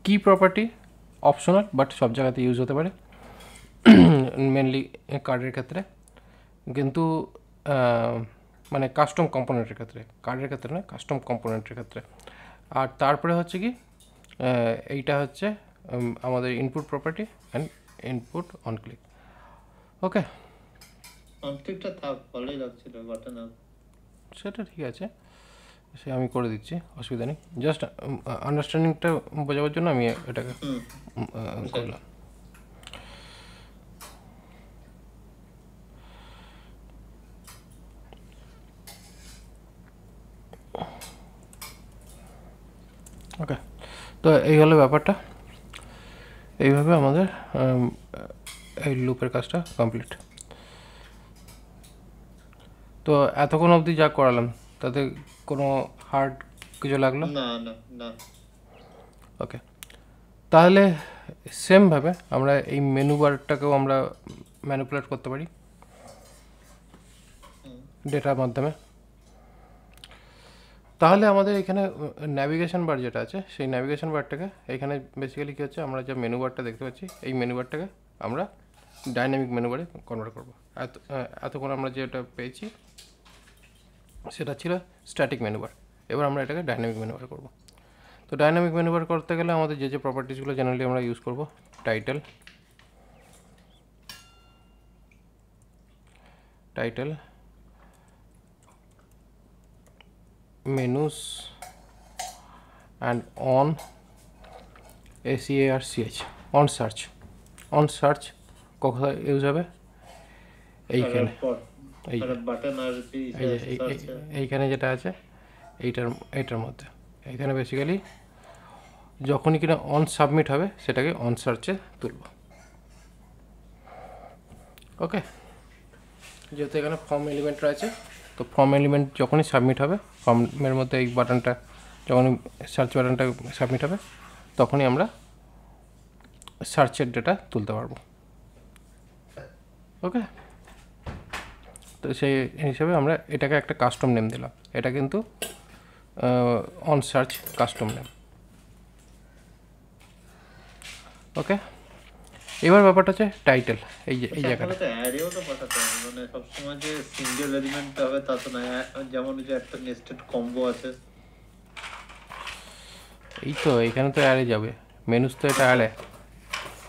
কি প্রপার্টি অপশনাল, বাট সব জায়গাতে ইউজ হতে পারে, মেনলি কার্ডের ক্ষেত্রে, কিন্তু মানে কাস্টম কম্পোনেন্টের ক্ষেত্রে, কার্ডের ক্ষেত্রে নয়, কাস্টম কম্পোনেন্টের ক্ষেত্রে। আর তারপরে হচ্ছে কি, এইটা হচ্ছে আমাদের input property and input on click. Okay, অনক্লিকটা থাক, ভালোই লাগছিল বাটন আপ। সেটা ঠিক আছে, সে আমি করে দিচ্ছি, অসুবিধা নেই। জাস্ট আন্ডারস্ট্যান্ডিংটা বোঝাবার জন্য আমি এটাকে করলাম। ওকে, তো এই হলো ব্যাপারটা। এইভাবে আমাদের এই লুপের কাজটা কমপ্লিট। তো এতক্ষণ অবধি যা করালাম তাতে কোনো হার্ড কিছু লাগলো? না না না। ওকে, তাহলে সেমভাবে আমরা এই মেনু বারটাকেও আমরা ম্যানিপুলেট করতে পারি ডেটার মাধ্যমে। তাহলে আমাদের এখানে ন্যাভিগেশন বার যেটা আছে, সেই ন্যাভিগেশন বারটাকে এখানে বেসিক্যালি কী হচ্ছে, আমরা যে মেনু বারটা দেখতে পাচ্ছি এই মেনু বারটাকে আমরা ডাইনামিক মেনু বারে কনভার্ট করবো। এতক্ষণ আমরা যেটা পেয়েছি সেটা ছিল স্ট্যাটিক মেনু বার, এবার আমরা এটাকে ডাইনামিক মেনু বার করবো। তো ডাইনামিক মেনু বার করতে গেলে আমাদের যে যে প্রপার্টিসগুলো জেনারেলি আমরা ইউজ করবো, title, menus and on SEARCH, on search কোথায় ইউজ হবে? এইখানে, এই বাটন আর এইখানে যেটা আছে এইটার মধ্যে, এইখানে বেসিক্যালি যখনই কিনা অন সাবমিট হবে সেটাকে অন সার্চে তুলব। ওকে, যেহেতু এখানে ফর্ম এলিমেন্ট রয়েছে, তো ফর্ম এলিমেন্ট যখনই সাবমিট হবে, ফর্মের মধ্যে এই বাটনটা যখনই সার্চ বাটনটা সাবমিট হবে তখনই আমরা সার্চের ডেটা তুলতে পারবো। ওকে, তো সেই হিসাবে আমরা এটাকে একটা কাস্টম নেম দিলাম, এটা কিন্তু অন সার্চ কাস্টম নেম। ওকে, এবার ব্যাপারটা হচ্ছে টাইটেল। এই যে এই জায়গাটা অ্যারেও তো পাঠাতে হবে, মানে সবসময় যে সিঙ্গেল এলিমেন্ট হবে তা তো না, যেমন যে একটা নেস্টেড কম্বো আছে। এই তো এখানে তো অ্যারে যাবে, মেনুস তো এটা অ্যারে।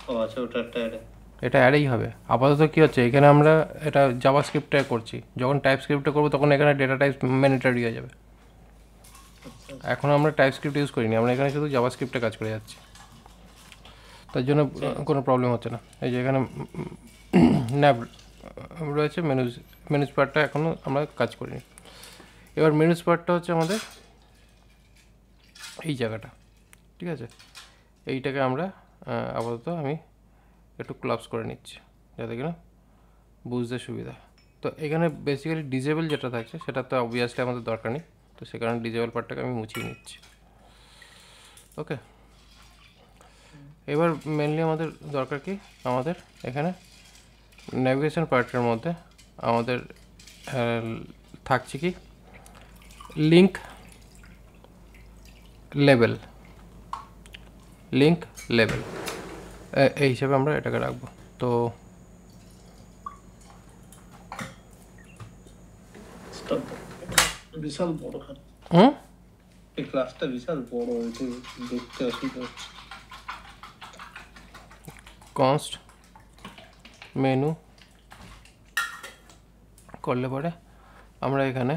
ও আচ্ছা, ওটা একটা অ্যারে, এটা অ্যারেই হবে। আপাতত কী হচ্ছে, এখানে আমরা এটা জাভা স্ক্রিপ্টে করছি, যখন টাইপ স্ক্রিপ্টে করবো তখন এখানে ডেটা টাইপ ম্যান্ডেটরি হয়ে যাবে। এখন আমরা টাইপ স্ক্রিপ্ট ইউজ করিনি, আমরা এখানে শুধু জাভা স্ক্রিপ্টে কাজ করে যাচ্ছি, তার জন্য কোনো প্রবলেম হচ্ছে না। এই যে এখানে ন্যাব রয়েছে, মেনুজ পার্টটা এখনও আমরা কাজ করিনি। এবার মেনুজ পার্টটা হচ্ছে আমাদের এই জায়গাটা, ঠিক আছে? এইটাকে আমরা আপাতত আমি একটু ক্লাবস করে নিচ্ছি যাতে কিনা বুঝতে সুবিধা। তো এখানে বেসিক্যালি ডিজেবল যেটা থাকছে সেটা তো অবভিয়াসলি আমাদের দরকার নেই, তো সে কারণে ডিজেবল পার্টটাকে আমি মুছিয়ে নিচ্ছি। ওকে, এবার মেনলি আমাদের দরকার কি, আমাদের এখানে ন্যাভিগেশন পার্টের মধ্যে আমাদের থাকছে কি লিঙ্ক লেবেল, এই হিসাবে আমরা এটাকে রাখবো। তো বিশাল বড়, এই ক্লাসটা বিশাল বড়, এটা দেখতে অসুবিধা হচ্ছে। কনস্ট মেনু করলে পরে আমরা এখানে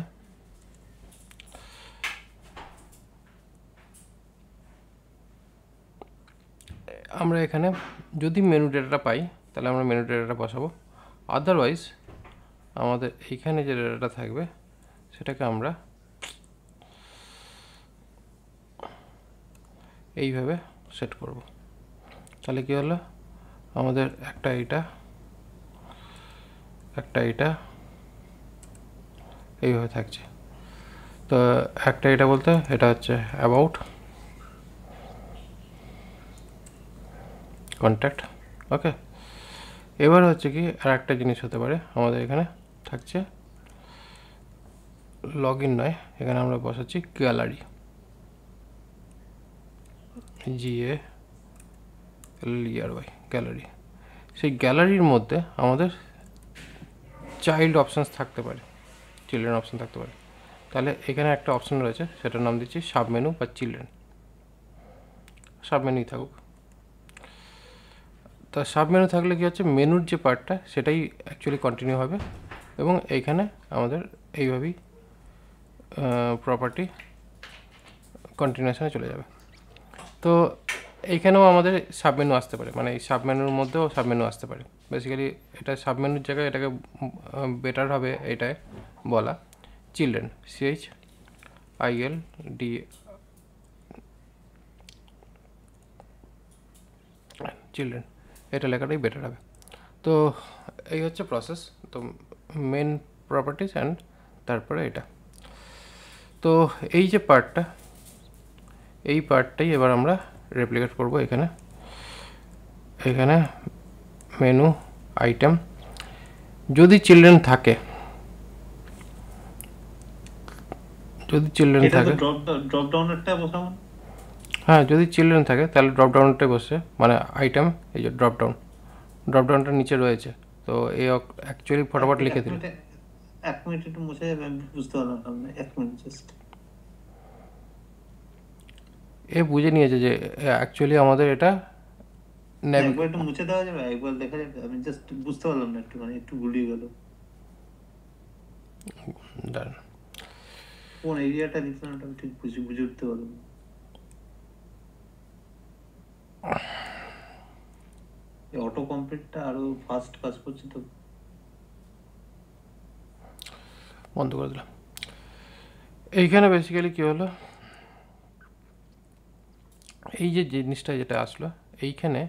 আমরা এখানে যদি মেনু ডেটাটা পাই তাহলে আমরা মেনু ডেটাটা বসাবো, আদারওয়াইজ আমাদের এইখানে যে ডেটাটা থাকবে সেটাকে আমরা এইভাবে সেট করব। তাহলে কী হলো, আমাদের একটা এটা এইভাবে থাকছে। তো একটা এটা বলতে এটা হচ্ছে অ্যাবাউট কন্ট্যাক্ট। ওকে, এবার হচ্ছে কি আর একটা জিনিস হতে পারে, আমাদের এখানে থাকছে লগ ইন নয়, এখানে আমরা বসাচ্ছি গ্যালারি, GALLERY গ্যালারি। সেই গ্যালারির মধ্যে আমাদের চাইল্ড অপশানস থাকতে পারে, চিলড্রেন অপশান থাকতে পারে। তাহলে এখানে একটা অপশান রয়েছে, সেটার নাম দিচ্ছি সাব মেনু বা চিলড্রেন, সাব মেনুই থাকুক। তা সাব মেনু থাকলে কী হচ্ছে, মেনুর যে পার্টটা সেটাই অ্যাকচুয়ালি কন্টিনিউ হবে এবং এইখানে আমাদের এইভাবেই প্রপার্টি কন্টিনিউশনে চলে যাবে। তো এইখানেও আমাদের সাব মেনু আসতে পারে, মানে এই সাব মেনুর মধ্যেও সাব মেনু আসতে পারে। বেসিক্যালি এটা সাব মেনুর জায়গায় এটাকে বেটার হবে এটায় বলা চিলড্রেন, CHILD চিলড্রেন, এটা লেখাটাই বেটার হবে। তো এই হচ্ছে প্রসেস। তো মেন প্রপার্টিস অ্যান্ড তারপরে এটা। তো এই যে পার্টটা, এই পার্টটাই এবার আমরা রেপ্লিকেট করব এখানে। এখানে মেনু আইটেম, যদি চিলড্রেন থাকে, ড্রপ ডাউনেরটা বসাবো। হ্যাঁ, যদি চিলড্রেন থাকে তাহলে ড্রপ ডাউনটাই বসে, মানে আইটেম, এই যে ড্রপ ডাউনটা নিচে রয়েছে। তো এই অ্যাকচুয়ালি ফটাফট লিখে দিল। 1 মিনিট একটু মুছে যাবে, আমি বুঝতে পারলাম না। 1 মিনিট জাস্ট। এ বুঝে নিয়েছে যে অ্যাকচুয়ালি আমাদের এটা একবার একটু মুছে দেওয়া যাবে, একবার দেখা যাবে। আমি জাস্ট বুঝতে পারলাম না, একটু গুলিয়ে গেল। কোন এরিয়াটা দিচ্ছেন ওটা আমি ঠিক বুঝে উঠতে পারলাম না। অটো কমপ্লিটটা আরো ফাস্ট কাজ করছে, তো বন্ধ করে দিলাম। এইখানে বেসিক্যালি কী হলো, এই যে জিনিসটা যেটা আসলো, এইখানে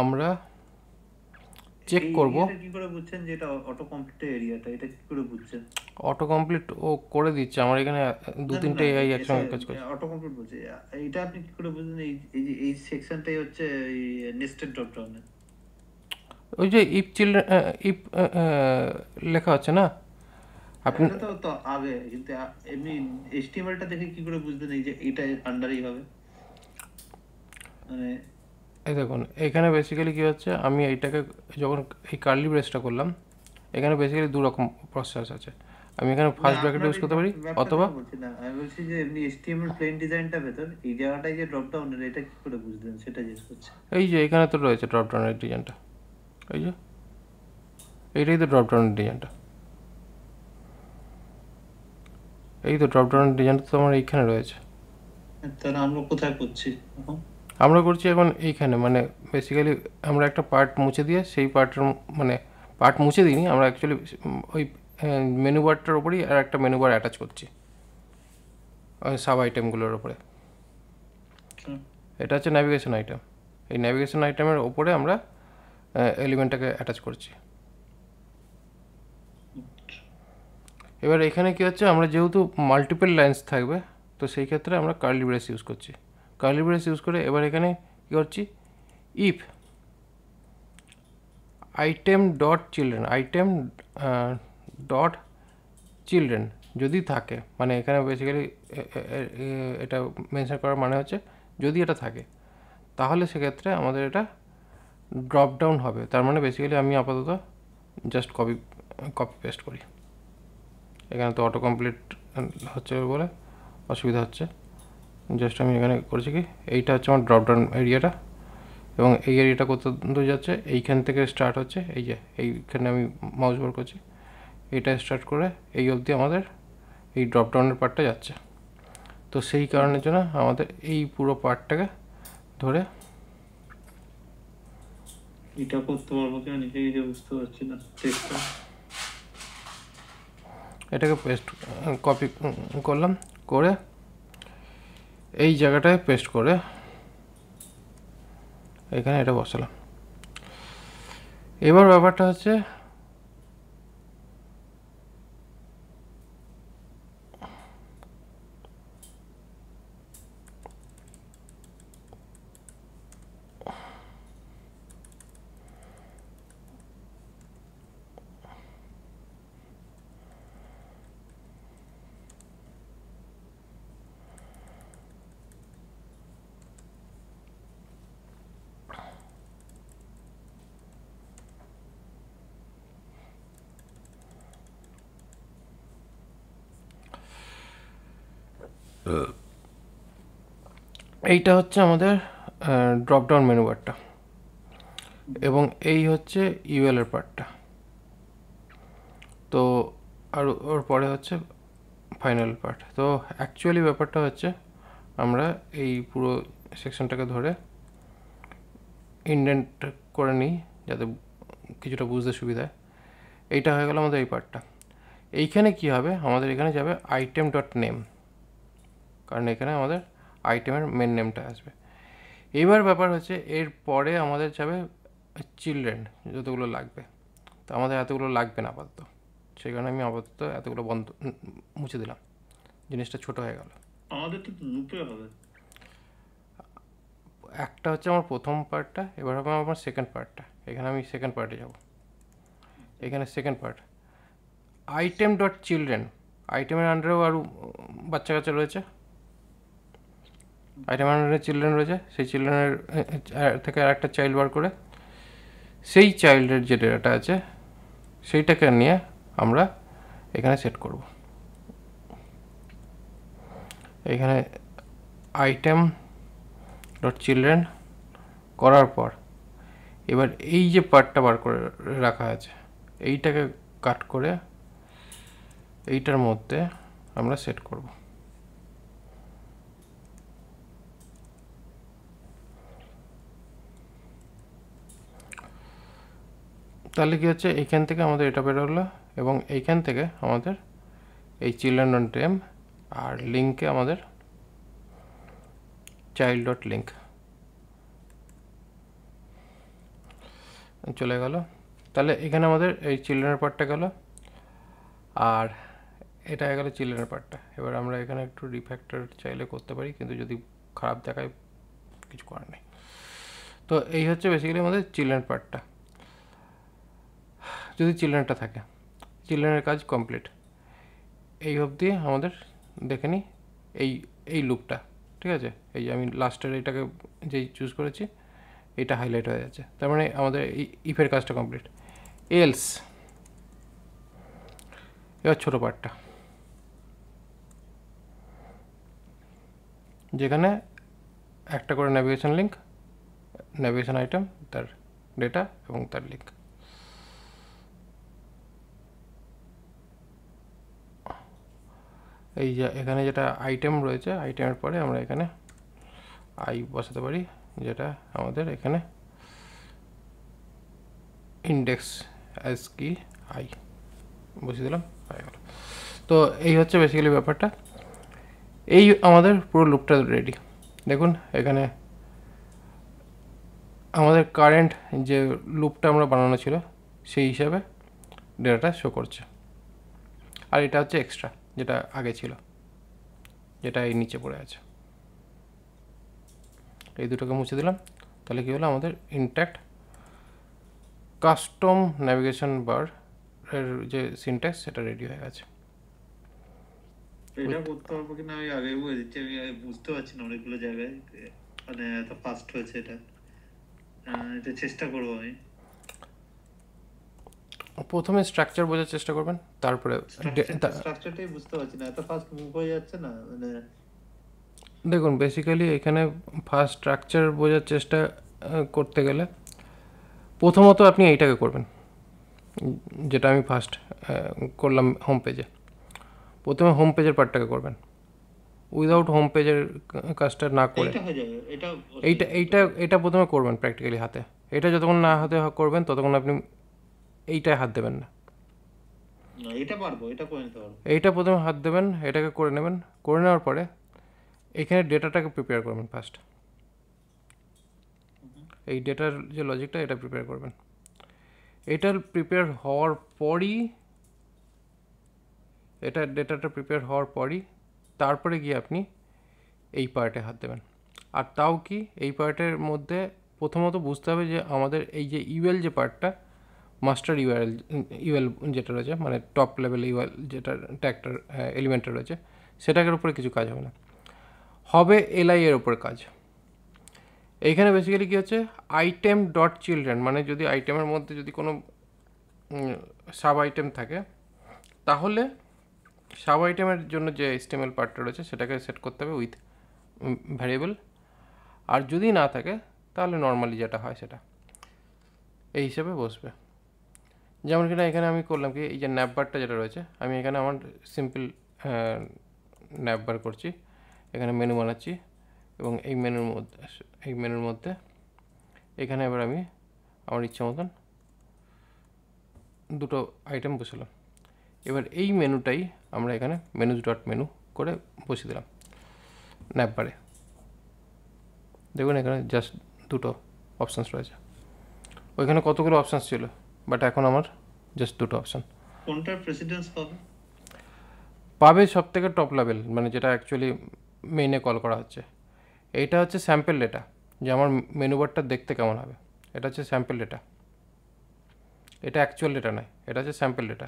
আমরা চেক করব কি করে বুঝছেন যে এটা অটো কমপ্লিট এরিয়াটা, এটা কি করে বুঝছেন? অটো কমপ্লিট ও করে দিচ্ছে, আমার এখানে 2-3টে AI একসঙ্গে কাজ করছে। অটো কমপ্লিট বলছে, এটা আপনি কি করে বুঝলেন? এই সেকশনটাই হচ্ছে এই নেস্টেড ড্রপ ডাউনে। ওই যে ইফ চিলড্রেন ইফ লেখা হচ্ছে না, আপনি তো আগে, কিন্তু এমনি HTML-টা দেখে কি করে বুঝলেন এই যে এটা আন্ডারই হবে? মানে এই দেখুন এখানে বেসিক্যালি কী হচ্ছে, আমি এইটাকে যখন এই কার্লি ব্রেসটা করলাম, এখানে বেসিক্যালি 2 রকম প্রসেস আছে। আমি এখানে ফার্স্ট ব্র্যাকেট ইউজ করতে পারি, অথবা বলছি না, আমি বলছি যে এমনি HTML প্লেন ডিজাইনটা ভেতর এই জায়গাটায় যে ড্রপ ডাউনের, এটা কি করে বুঝলেন সেটা জিজ্ঞেস করছি। এই যে এখানে তো রয়েছে ড্রপ ডাউনের ডিজাইনটা, এই যে এইটাই তো ড্রপ ডাউনের ডিজাইনটা, এই তো ড্রপ ডাউনের ডিজাইনটা তো আমার এইখানে রয়েছে। তাহলে আমরা কোথায় করছি এখন? আমরা করছি এখন এইখানে, মানে বেসিক্যালি আমরা একটা পার্ট মুছে দিয়ে সেই পার্টের, মানে পার্ট মুছে দিইনি, আমরা অ্যাকচুয়ালি ওই মেনু বারটার ওপরেই আর একটা মেনু বার অ্যাটাচ করছি ওই সাব আইটেমগুলোর ওপরে। এটা হচ্ছে ন্যাভিগেশন আইটেম, এই ন্যাভিগেশন আইটেমের ওপরে আমরা এলিমেন্টটাকে অ্যাটাচ করছি। এবার এখানে কী হচ্ছে, আমরা যেহেতু মাল্টিপল লাইন্স থাকবে, তো সেই ক্ষেত্রে আমরা কার্লি ব্রেস ইউজ করছি। কার্লি ব্রেস ইউজ করে এবার এখানে কী করছি, ইফ আইটেম ডট চিলড্রেন যদি থাকে, মানে এখানে বেসিক্যালি এটা মেনশন করার মানে হচ্ছে যদি এটা থাকে, তাহলে সেক্ষেত্রে আমাদের এটা ড্রপ ডাউন হবে। তার মানে বেসিক্যালি আমি আপাতত জাস্ট কপি পেস্ট করি, এখানে তো অটো কমপ্লিট হচ্ছে বলে অসুবিধা হচ্ছে। জাস্ট আমি এখানে করেছি কি, এইটা হচ্ছে আমার ড্রপ ডাউন এরিয়াটা, এবং এই এরিয়াটা কত দূর যাচ্ছে, এইখান থেকে স্টার্ট হচ্ছে, এই যে এইখানে আমি মাউস বার করছি, এইটা স্টার্ট করে এই অবধি আমাদের এই ড্রপ ডাউনের পার্টটা যাচ্ছে। তো সেই কারণের জন্য আমাদের এই পুরো পার্টটাকে ধরে এটা করতে পারবো কিনা নিজে নিজে বুঝতে পারছি না টেক্সটটা। এটাকে পেস্ট কপি করলাম, করে এই জায়গাটায় পেস্ট করে এখানে এটা বসালাম। এবার ব্যাপারটা হচ্ছে এইটা হচ্ছে আমাদের ড্রপ ডাউন মেনু বারটা, এবং এই হচ্ছে ইউএল এর পার্টটা। তো আর ওর পরে হচ্ছে ফাইনাল পার্ট। তো অ্যাকচুয়ালি ব্যাপারটা হচ্ছে আমরা এই পুরো সেকশনটাকে ধরে ইন্ডেন্ট করে নিই যাতে কিছুটা বুঝতে সুবিধা হয়। এইটা হয়ে গেল আমাদের এই পার্টটা। এইখানে কি হবে, আমাদের এখানে যাবে আইটেম ডট নেম, কারণ এখানে আমাদের আইটেমের মেন নেমটা আসবে। এইবার ব্যাপার হচ্ছে এর পরে আমাদের যাবে চিলড্রেন যতগুলো লাগবে। তো আমাদের এতগুলো লাগবে না আপাতত, সেই কারণে আমি আপাতত এতগুলো মুছে দিলাম, জিনিসটা ছোট হয়ে গেল। আমাদের তো লুপে হবে। একটা হচ্ছে আমার প্রথম পার্টটা, এবার হবে আমার সেকেন্ড পার্টটা। এখানে আমি সেকেন্ড পার্টে যাব। এখানে second part item dot children, আইটেমের আন্ডারেও আরও বাচ্চা কাচ্চা রয়েছে, আইটেমের আন্ডারে চিলড্রেন রয়েছে। সেই চিলড্রেনের থেকে আর একটা চাইল্ড বার করে সেই চাইল্ডের যে ডেটাটা আছে সেইটাকে নিয়ে আমরা এখানে সেট করব। এখানে আইটেম ডট চিলড্রেন করার পর এবার এই যে পার্টটা বার করে রাখা আছে এইটাকে কাট করে এইটার মধ্যে আমরা সেট করব। তাহলে কি হচ্ছে, এইখান থেকে আমাদের এটা বেরোলো, এবং এইখান থেকে আমাদের এই চিলড্রেন ডট নেম আর লিঙ্কে আমাদের চাইল্ড ডট লিঙ্ক চলে গেল। তাহলে এখানে আমাদের এই চিলড্রেনের পার্টটা গেল, আর এটা হয়ে গেল চিলড্রেনের পার্টটা। এবার আমরা এখানে একটু রিফ্যাক্টর চাইলে করতে পারি, কিন্তু যদি খারাপ দেখায় কিছু করার নেই। তো এই হচ্ছে বেসিক্যালি আমাদের চিলড্রেন পার্টটা। যদি চিলড্রেনটা থাকে, চিলড্রেনের কাজ কমপ্লিট। এই অবধি আমাদের দেখে নিই এই লুপটা, ঠিক আছে। এই যে আমি লাস্টের এইটাকে যেই চুজ করেছি এটা হাইলাইট হয়ে যাচ্ছে, তার মানে আমাদের এই ইফের কাজটা কমপ্লিট। এলস, এবার ছোটো পার্টটা যেখানে একটা করে ন্যাভিগেশন লিঙ্ক, ন্যাভিগেশন আইটেম, তার ডেটা এবং তার লিঙ্ক। এই যে এখানে যেটা আইটেম রয়েছে, আইটেমের পরে আমরা এখানে আই বসাতে পারি, যেটা আমাদের এখানে ইন্ডেক্স অ্যাজ কি আই বসিয়ে দিলাম, হয়ে গেল। তো এই হচ্ছে বেসিক্যালি ব্যাপারটা। এই আমাদের পুরো লুপটা রেডি। দেখুন এখানে আমাদের কারেন্ট যে লুপটা আমরা বানানো ছিল সেই হিসাবে ডেটাটা শো করছে, আর এটা হচ্ছে এক্সট্রা যেটা আগে ছিল, যেটা এই নিচে পড়ে আছে। এই দুটোকে মুছে দিলাম, তাহলে কী হলো, আমাদের ইনট্যাক্ট কাস্টম ন্যাভিগেশন বার এর যে সিনট্যাক্স সেটা রেডি হয়ে গেছে। এটা করতে পারবো কিনা আমি আগে বলে দিচ্ছি, আমি বুঝতে পারছি না অনেকগুলো জায়গায়, মানে এত ফাস্ট হয়েছে এটা। এটা চেষ্টা করবো আমি। প্রথমে স্ট্রাকচার বোঝার চেষ্টা করবেন, তারপরে স্ট্রাকচারটাই বুঝতে পারছি না, এত ফাস্ট মুভ হয়ে যাচ্ছে না। মানে দেখুন বেসিক্যালি এখানে ফার্স্ট স্ট্রাকচার বোঝার চেষ্টা করতে গেলে প্রথমত আপনি এইটাকে করবেন, যেটা আমি ফার্স্ট করলাম হোম পেজে। প্রথমে হোম পেজের পার্টটাকে করবেন, উইদাউট হোম পেজের কাজটা না করে। এটা হয়ে যাবে, এইটা এইটা এটা প্রথমে করবেন প্র্যাকটিক্যালি হাতে, এটা যতক্ষণ না হাতে করবেন ততক্ষণ আপনি এইটায় হাত দেবেন না। না, এটা পারবো, এটা করে নিতে পারবো। এইটা প্রথমে হাত দেবেন, এটাকে করে নেবেন। করে নেওয়ার পরে এখানে ডেটাটাকে প্রিপেয়ার করবেন ফার্স্ট। এই ডেটার যে লজিকটা এটা প্রিপেয়ার করবেন। এটার প্রিপেয়ার হওয়ার পরই, এটা ডেটাটা প্রিপেয়ার হওয়ার পরই তারপরে গিয়ে আপনি এই পার্টে হাত দেবেন। আর তাও কি, এই পার্টের মধ্যে প্রথমত বুঝতে হবে যে আমাদের এই যে ইউএল যে পার্টটা, মাস্টার ইউএল যেটা রয়েছে, মানে টপ লেভেল ইউএল যেটা ট্যাগটার এলিমেন্টটা রয়েছে, সেটাকের উপরে কিছু কাজ হবে না, হবে এলআই এর উপর কাজ। এইখানে বেসিক্যালি কী হচ্ছে, আইটেম ডট চিলড্রেন, মানে যদি আইটেমের মধ্যে যদি কোনো সাব আইটেম থাকে, তাহলে সাব আইটেমের জন্য যে HTML পার্টটা রয়েছে সেটাকে সেট করতে হবে উইথ ভ্যারিয়েবল। আর যদি না থাকে তাহলে নর্মালি যেটা হয় সেটা এই হিসেবে বসবে। যেমন কিনা এখানে আমি করলাম কি, এই যে ন্যাপবারটা যেটা রয়েছে, আমি এখানে আমার সিম্পল ন্যাপবার করছি, এখানে মেনু বানাচ্ছি, এবং এই মেনুর মধ্যে এখানে এবার আমি আমার ইচ্ছা মতন দুটো আইটেম বসালাম। এবার এই মেনুটাই আমরা এখানে মেনুজ ডট মেনু করে বসিয়ে দিলাম ন্যাপবারে। দেখুন এখানে জাস্ট দুটো অপশানস রয়েছে, ওইখানে কতগুলো অপশানস ছিল, বাট এখন আমার জাস্ট দুটো অপশান। কোনটার প্রেসিডেন্স পাবে সব থেকে টপ লেভেল, মানে যেটা অ্যাকচুয়ালি মেইনে কল করা হচ্ছে। এইটা হচ্ছে স্যাম্পল ডেটা, যে আমার মেনু বারটা দেখতে কেমন হবে, এটা হচ্ছে স্যাম্পল ডেটা। এটা অ্যাকচুয়াল ডেটা নয়, এটা হচ্ছে স্যাম্পল ডেটা।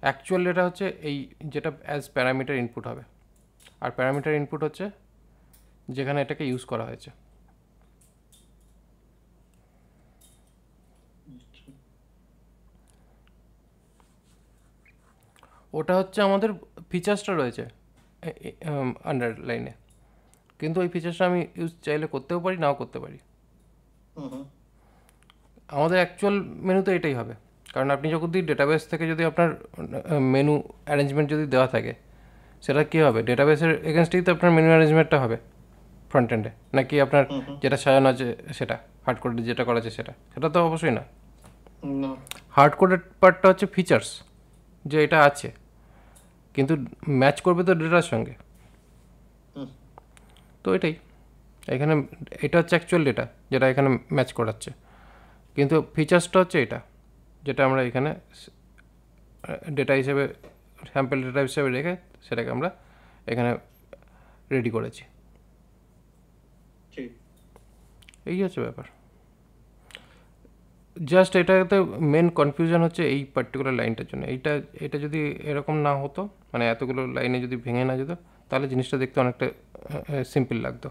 অ্যাকচুয়াল ডেটা হচ্ছে এই যেটা অ্যাজ প্যারামিটার ইনপুট হবে, আর প্যারামিটার ইনপুট হচ্ছে যেখানে এটাকে ইউজ করা হয়েছে। ওটা হচ্ছে আমাদের ফিচার্সটা রয়েছে আন্ডারলাইনে, কিন্তু ওই ফিচার্সটা আমি ইউজ চাইলে করতেও পারি, নাও করতে পারি। আমাদের অ্যাকচুয়াল মেনু তো এটাই হবে, কারণ আপনি যখন ডেটাবেস থেকে যদি আপনার মেনু অ্যারেঞ্জমেন্ট যদি দেওয়া থাকে, সেটা কী হবে, ডেটাবেসের এগেনস্টেই তো আপনার মেনু অ্যারেঞ্জমেন্টটা হবে ফ্রন্ট এন্ডে, নাকি আপনার যেটা সাজানো আছে সেটা, হার্ড কোডে যেটা করা আছে সেটা, সেটা তো অবশ্যই না। হার্ড কোডের পার্টটা হচ্ছে ফিচার্স, যে এটা আছে, কিন্তু ম্যাচ করবে তো ডেটার সঙ্গে। তো এটাই এখানে, এটা হচ্ছে অ্যাকচুয়াল ডেটা যেটা এখানে ম্যাচ করাচ্ছে, কিন্তু ফিচার্সটা হচ্ছে এটা, যেটা আমরা এখানে ডেটা হিসেবে, স্যাম্পল ডেটা হিসেবে রেখে সেটাকে আমরা এখানে রেডি করেছি। এই হচ্ছে ব্যাপার। জাস্ট এটাতে মেন কনফিউশন হচ্ছে এই পার্টিকুলার লাইনটার জন্য। এটা যদি এরকম না হতো, মানে এতগুলো লাইনে যদি ভেঙে না যেত, তাহলে জিনিসটা দেখতে অনেকটা সিম্পল লাগতো।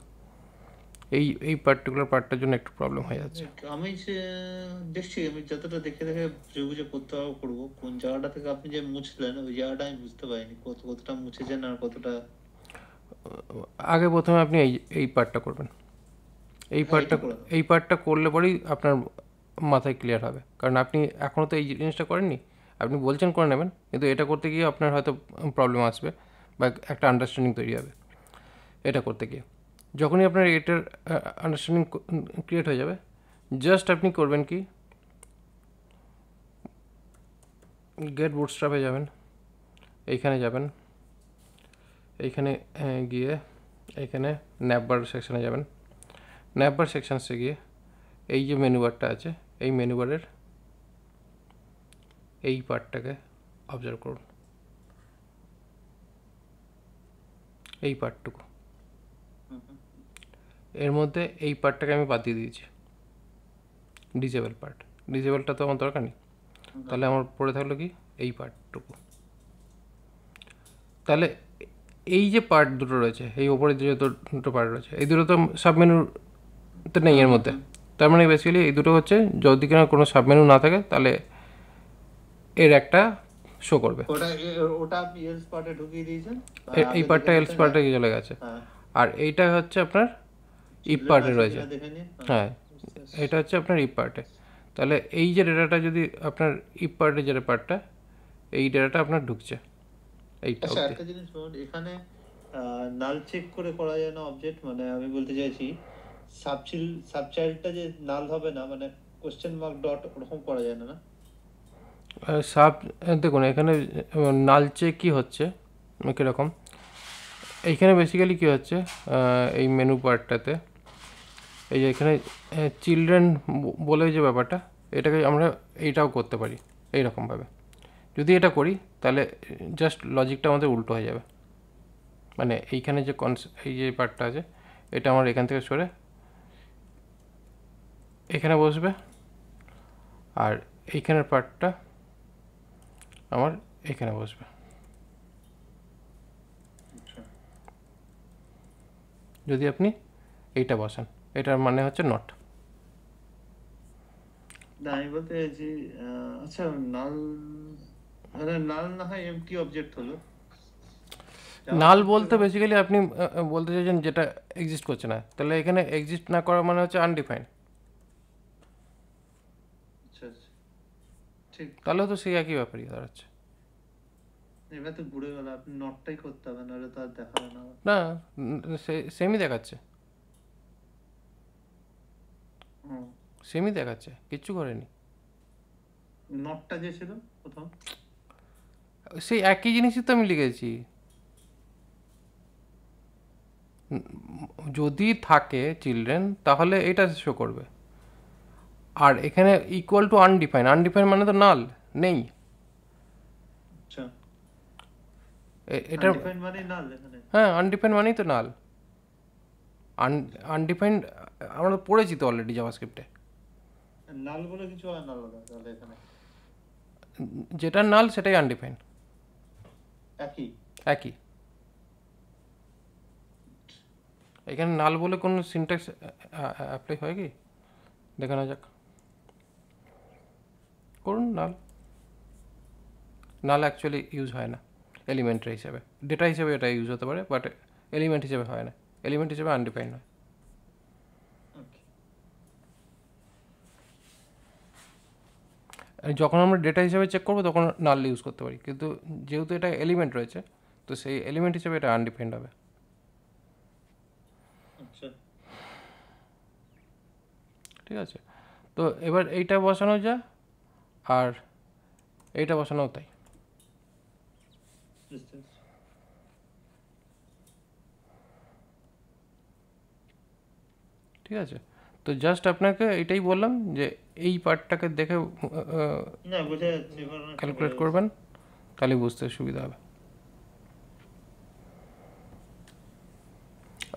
এই পার্টিকুলার পার্টটার জন্য একটু প্রবলেম হয়ে যাচ্ছে। আমি দেখছি, আমি যতটা দেখে বুঝে বুঝে করতে করবো। কোন জায়গাটা থেকে আপনি যে মুছলেন, ওই জায়গাটা আমি বুঝতে পারিনি কতটা মুছেছেন আর কতটা। আগে প্রথমে আপনি এই পার্টটা করবেন, এই পার্টটা করলে পরেই আপনার মাথায় ক্লিয়ার হবে, কারণ আপনি এখনও তো এই জিনিসটা করেননি। আপনি বলছেন করে নেবেন, কিন্তু এটা করতে গিয়ে আপনার হয়তো প্রবলেম আসবে বা একটা আন্ডারস্ট্যান্ডিং তৈরি হবে এটা করতে গিয়ে। যখনই আপনার এটার আন্ডারস্ট্যান্ডিং ক্রিয়েট হয়ে যাবে, জাস্ট আপনি করবেন কি, গেট বুটস্ট্র্যাপে যাবেন, এইখানে যাবেন, এইখানে গিয়ে এইখানে ন্যাপবার সেকশানে যাবেন। ন্যাপবার সেকশানসে গিয়ে এই যে মেনু বারটা আছে, এই মেনু বারের এই পার্টটাকে অবজার্ভ করুন, এই পার্টটুকু। এর মধ্যে এই পার্টটাকে আমি বাদ দিয়ে দিয়েছি, ডিসেবল পার্ট। ডিসেবলটা তো আমার দরকার নেই, তাহলে আমার পড়ে থাকলো কি এই পার্টটুকু। তাহলে এই যে পার্ট দুটো রয়েছে, এই ওপরে যে দুটো পার্ট রয়েছে, এই দুটো তো সাবমেনুতে নেই এর মধ্যে। তার মানে বেসিক্যালি এই দুটো হচ্ছে, যদি কিনা কোনো সাবমেনু না থাকে তাহলে এর একটা শো করবে। ওটা আপনি এলস পার্টে ঢুকিয়ে দিয়েছেন, এই পার্টটা এলস পার্টে চলে গেছে। আর এইটা হচ্ছে আপনার ইফ পার্টে রয়েছে। হ্যাঁ, এটা হচ্ছে আপনার ইফ পার্টে। তাহলে এই যে ডেটাটা যদি আপনার ইফ পার্টে যে পার্টটা, এই ডেটাটা আপনার ঢুকছে এইটা। একটা জিনিস এখানে নাল চেক করে করা যায় না অবজেক্ট, মানে আমি বলতে চাইছি সাবচাইল্ডটা যে নাল হবে না, মানে কোশ্চেন মার্ক ডট ওরকম করা যায় না না? সাব দেখুন এখানে নালচে কি হচ্ছে কীরকম, এইখানে বেসিক্যালি কী হচ্ছে এই মেনু পার্টটাতে এই যে এখানে চিলড্রেন বলে যে ব্যাপারটা, এটাকে আমরা এইটাও করতে পারি এইরকমভাবে। যদি এটা করি তাহলে জাস্ট লজিকটা আমাদের উল্টো হয়ে যাবে, মানে এইখানে যে এই যে পার্টটা আছে এটা আমার এখান থেকে সরে এখানে বসবে, আর এইখানের পার্টটা আমার এখানে বসবে। যদি আপনি এইটা বসান, এটার মানে হচ্ছে নট। না আমি বলতে চাইছি আচ্ছা নাল, মানে নাল না হয় এমটি অবজেক্ট হলো। নাল বলতে বেসিক্যালি আপনি বলতে চাইছেন যেটা এক্সিস্ট করছে না, তাহলে এখানে এক্সিস্ট না করা মানে হচ্ছে আনডিফাইন্ড। আচ্ছা আচ্ছা ঠিক, তাহলে তো সেই একই ব্যাপারই দাঁড়াচ্ছে। এবার তো ঘুরে গেল, আপনি নটটাই করতে হবে, নাহলে তো আর দেখাবে না। না সেমই দেখাচ্ছে, সেমই দেখাচ্ছে, কিচ্ছু করেনি। নটটা যে ছিল প্রথম সেই একই জিনিসই তো আমি লিখেছি। যদি থাকে চিলড্রেন তাহলে এটা শো করবে, আর এখানে ইকুয়াল টু আনডিফাইন, আনডিফাইন মানে তো নাল নেই। আচ্ছা এটা আনডিফাইন্ড মানে নাল এখানে? হ্যাঁ আনডিফাইন মানেই তো নাল। আনডিফাইন্ড আমরা তো পড়েছি তো অলরেডি জাভাস্ক্রিপ্টে। নাল বলে কিছু হয় না আলাদা তাহলে এখানে? যেটা নাল সেটাই আনডিফাইন, একই একই। এখানে নাল বলে কোনো সিনট্যাক্স অ্যাপ্লাই হয় কি দেখানো যাক, করুন। নাল নাল অ্যাকচুয়ালি ইউজ হয় না এলিমেন্টের হিসেবে, ডেটা হিসেবে এটা ইউজ হতে পারে, বাট এলিমেন্ট হিসেবে হয় না, এলিমেন্ট হিসেবে আনডিফাইন্ড হয়। যখন আমরা ডেটা হিসেবে চেক করবো তখন নাল ইউজ করতে পারি, কিন্তু যেহেতু এটা এলিমেন্ট রয়েছে তো সেই এলিমেন্ট হিসেবে এটা আনডিফাইন্ড হবে। ঠিক আছে, তো এবার এইটা বসানো যায় আর এইটা বসানো তাই। ঠিক আছে, তো জাস্ট আপনাকে এটাই বললাম যে এই পার্টটাকে দেখে ক্যালকুলেট করবেন, তাহলে বুঝতে সুবিধা হবে।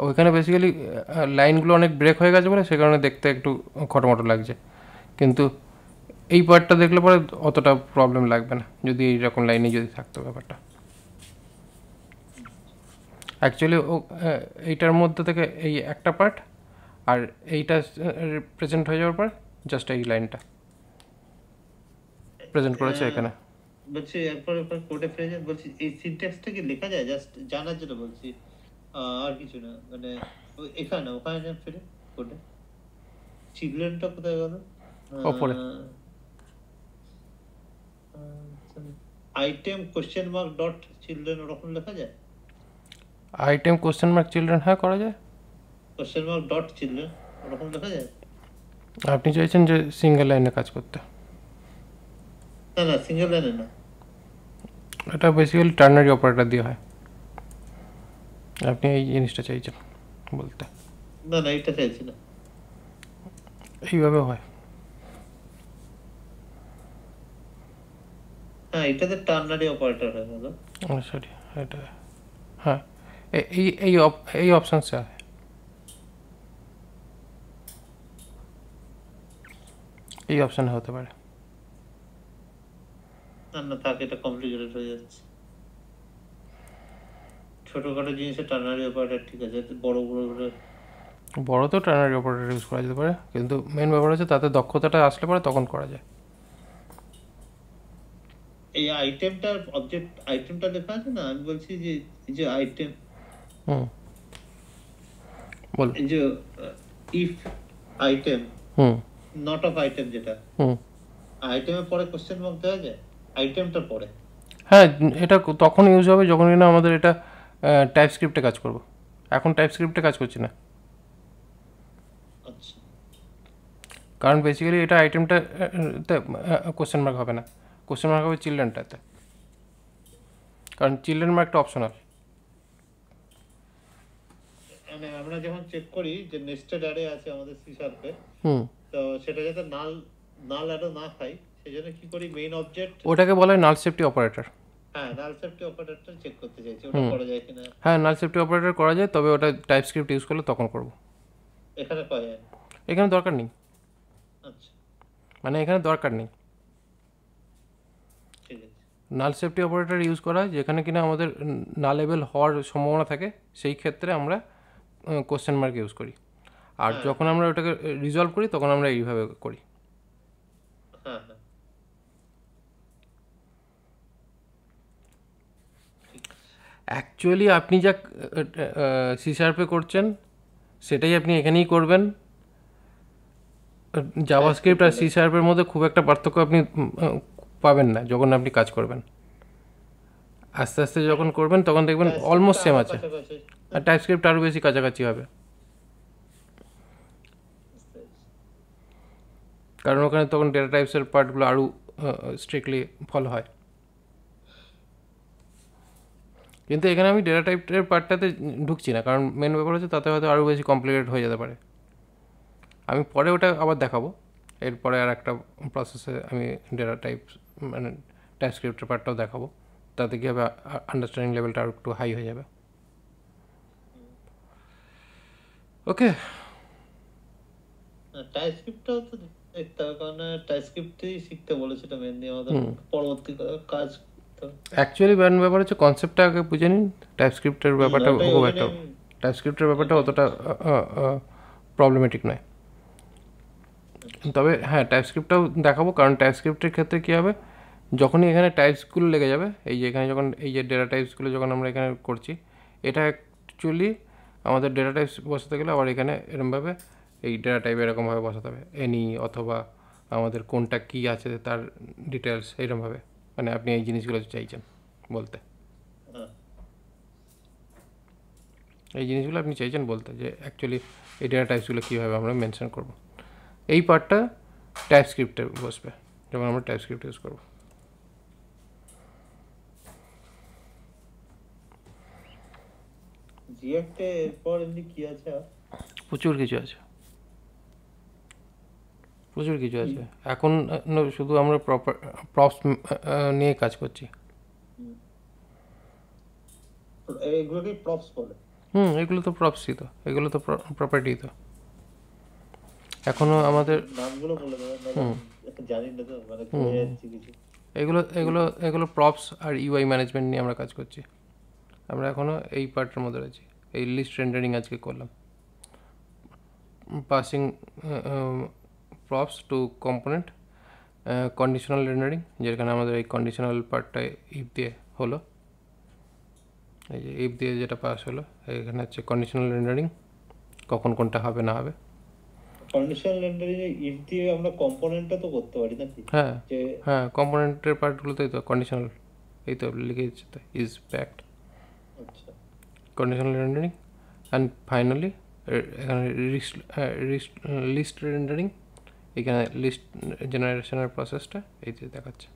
ওইখানে বেসিক্যালি লাইনগুলো অনেক ব্রেক হয়ে গেছে বলে সে কারণে দেখতে একটু খটোমটো লাগছে, কিন্তু এই পার্টটা দেখলে পরে অতটা প্রবলেম লাগবে না যদি এইরকম লাইনে যদি থাকতো ব্যাপারটা। অ্যাকচুয়ালি এইটার মধ্যে থেকে এই একটা পার্ট আর এইটা প্রেজেন্ট হয়ে যাওয়ার পর জাস্ট এই লাইনটা প্রেজেন্ট করেছে এখানে। বলছি এরপর কোডে প্রেজেন্ট, বলছি এই সিনট্যাক্সটা কি লেখা যায় জাস্ট জানার জন্য বলছি, আর কিছু না। মানে এখানে ওখানে না, ফিরে কোডে চিলড্রেনটা কোথায় গেল? ওপরে item question mark dot children ওরকম লেখা যায়? আইটেম কোশ্চেন মার্ক চিলড্রেন হ্যাঁ করা যায়। কোশ্চেন মার্ক ডট চিলড্রেন ওরকম লেখা যায়? আপনি চাইছেন যে সিঙ্গেল লাইনে কাজ করতে? না না সিঙ্গেল লাইনে না, এটা বেসিক্যালি টার্নারি অপারেটর দিয়ে হয়। আপনি এই জিনিসটা চাইছেন বলতে? না না এটা চাইছি না, এইভাবে হয়। হ্যাঁ এটাতে টার্নারি অপারেটর হয় বলো। সরি এটা হ্যাঁ এই এই এই অপশানসে হয়। এই অপশানে হতে পারে। না না থাক, এটা কমপ্লিকেটেড হয়ে যাচ্ছে। ছোটখাটো জিনিসে টার্নারি অপারেটর ঠিক আছে, বড় বড় বড় তো টার্নারি অপারেটর ইউজ করা যেতে পারে, কিন্তু মেন ব্যাপার হচ্ছে তাতে দক্ষতাটা আসলে পরে তখন করা যায়। এই আইটেমটার অবজেক্ট আইটেমটা লেখা আছে না, আমি বলছি যে এই যে আইটেম বল এই যে if item not of item, যেটা আইটেমের পরে কোশ্চেন মার্ক দেওয়া যায় আইটেমটার পরে। হ্যাঁ এটা তখন ইউজ হবে যখন কিনা আমাদের এটা টাইপ স্ক্রিপ্টে কাজ করব। এখন টাইপ স্ক্রিপ্টে কাজ করছি না। আচ্ছা কারণ বেসিক্যালি এটা আইটেমটা কোশ্চেন মার্ক হবে না, কোশ্চেন মার্ক হবে চিলড্রেনটাতে, কারণ চিলড্রেন মার্কটা অপশনাল। মানে আমরা যখন চেক করি যে নেস্টেড অ্যারে আছে আমাদের সি শার্পে, হুম, তো সেটা যাতে নাল নাল অ্যারো না খাই সেই জন্য কি করি, মেইন অবজেক্ট, ওটাকে বলা হয় নাল সেফটি অপারেটর। হ্যাঁ নাল সেফটি অপারেটরটা চেক করতে চাইছি, ওটা করা যায় কিনা। হ্যাঁ, নাল সেফটি অপারেটর করা যায়, তবে ওটা টাইপ স্ক্রিপ্ট ইউজ করলে তখন করব। এখানে পাওয়া যায় না। এখানে দরকার নেই, আচ্ছা মানে এখানে দরকার নেই। ঠিক আছে। নাল সেফটি অপারেটর ইউজ করা হয় যেখানে কিনা আমাদের নালেবল হওয়ার সম্ভাবনা থাকে, সেই ক্ষেত্রে আমরা কোশ্চেন মার্ক ইউজ করি। আর হ্যাঁ যখন আমরা ওটাকে রিজলভ করি তখন আমরা এইভাবে করি। হ্যাঁ হ্যাঁ ঠিক আছে। অ্যাকচুয়ালি আপনি যা সি শার্পে করছেন সেটাই আপনি এখানেই করবেন। জাভাস্ক্রিপ্ট আর সি শার্পের মধ্যে খুব একটা পার্থক্য আপনি পাবেন না যখন আপনি কাজ করবেন। আস্তে আস্তে যখন করবেন তখন দেখবেন অলমোস্ট সেম আছে, কাছাকাছি আর টাইপ স্ক্রিপ্ট আরও বেশি কাছাকাছি হবে, বুঝতে পেরেছি। কারণ ওখানে তখন ডেটা টাইপসের পার্টগুলো আরও স্ট্রিক্টলি ফলো হয়। কিন্তু এখানে আমি ডেটা টাইপের পার্টটাতে ঢুকছি না, কারণ মেন ব্যাপার হচ্ছে তাতে হয়তো আরও বেশি কমপ্লিকেটেড হয়ে যেতে পারে। আমি পরে ওটা আবার দেখাবো, এরপরে আর একটা প্রসেসে আমি ডেটা টাইপ মানে টাইপ স্ক্রিপ্টের পার্টটাও দেখাবো, তাতে কী হবে আন্ডারস্ট্যান্ডিং লেভেলটা আরও একটু হাই হয়ে যাবে। ওকে, টাইপস্ক্রিপ্টটাও তো দেখতে হবে, কারণ টাইপস্ক্রিপ্টই শিখতে বলেছে, এটা মেনলি আমাদের পরবর্তী কাজ করতে হবে। অ্যাকচুয়ালি ব্যাপার হচ্ছে কনসেপ্টটা আগে বুঝে নিন, টাইপ স্ক্রিপ্টের ব্যাপারটা ওটাই খুব ওই একটা, জন্য টাইপ স্ক্রিপ্টের ব্যাপারটা অতটা প্রবলেমেটিক নয়। তবে হ্যাঁ, টাইপ স্ক্রিপ্টটাও দেখাবো, কারণ টাইপ স্ক্রিপ্টের ক্ষেত্রে কী হবে, যখনই এখানে টাইপসগুলো লেগে যাবে, এই যে এখানে যখন এই যে ডেটা টাইপসগুলো যখন আমরা এখানে করছি, এটা অ্যাকচুয়ালি আমাদের ডেটা টাইপস বসাতে গেলে আবার এখানে এরকমভাবে এই ডেটা টাইপ এরকমভাবে বসাতে হবে, এনি অথবা আমাদের কোনটা কী আছে তার ডিটেলস এরকমভাবে, মানে আপনি এই জিনিসগুলো চাইছেন বলতে, হ্যাঁ এই জিনিসগুলো আপনি চাইছেন বলতে যে অ্যাকচুয়ালি এই ডেটা টাইপসগুলো কীভাবে আমরা মেনশন করব, এই পার্টটা টাইপ স্ক্রিপ্টে বসবে যখন আমরা টাইপ স্ক্রিপ্ট ইউজ করবো। রিঅ্যাক্টে এরপর এমনি কি আছে আর? প্রচুর কিছু আছে, প্রচুর কিছু আছে। এখন শুধু আমরা প্রপস নিয়ে কাজ করছি। এগুলোকে প্রপস বলে? এগুলো তো প্রপসই, তো এগুলো তো প্রপার্টি। তো এখনও আমাদের নামগুলো বলে দেবেন, জানি না তো, মানে ভুলে যাচ্ছি কিছু। এগুলো এগুলো এগুলো প্রপস আর ইউআই ম্যানেজমেন্ট নিয়ে আমরা কাজ করছি। আমরা এখনও এই পার্টের মধ্যে আছি, এই লিস্ট রেন্ডারিং আজকে করলাম, passing props to component, conditional rendering, যেখানে আমাদের এই কন্ডিশনাল পার্টটা ইফ দিয়ে হলো, এই যে ইফ দিয়ে যেটা পাস হলো, এখানে হচ্ছে কন্ডিশনাল রেন্ডারিং, কখন কোনটা হবে না হবে। কন্ডিশনাল রেন্ডারিং এ ইফ দিয়ে আমরা কম্পোনেন্টটা তো করতে পারি নাকি? হ্যাঁ যে হ্যাঁ, কম্পোনেন্টের পার্টগুলোতেই তো কন্ডিশনাল, এই তো লিখে দিচ্ছে তো, ইজ ব্যাকড আচ্ছা কন্ডিশনাল রেন্ডারিং, অ্যান্ড ফাইনালি এখানে লিস্ট রেন্ডারিং, এখানে লিস্ট জেনারেশনের প্রসেসটা এই যে দেখাচ্ছে।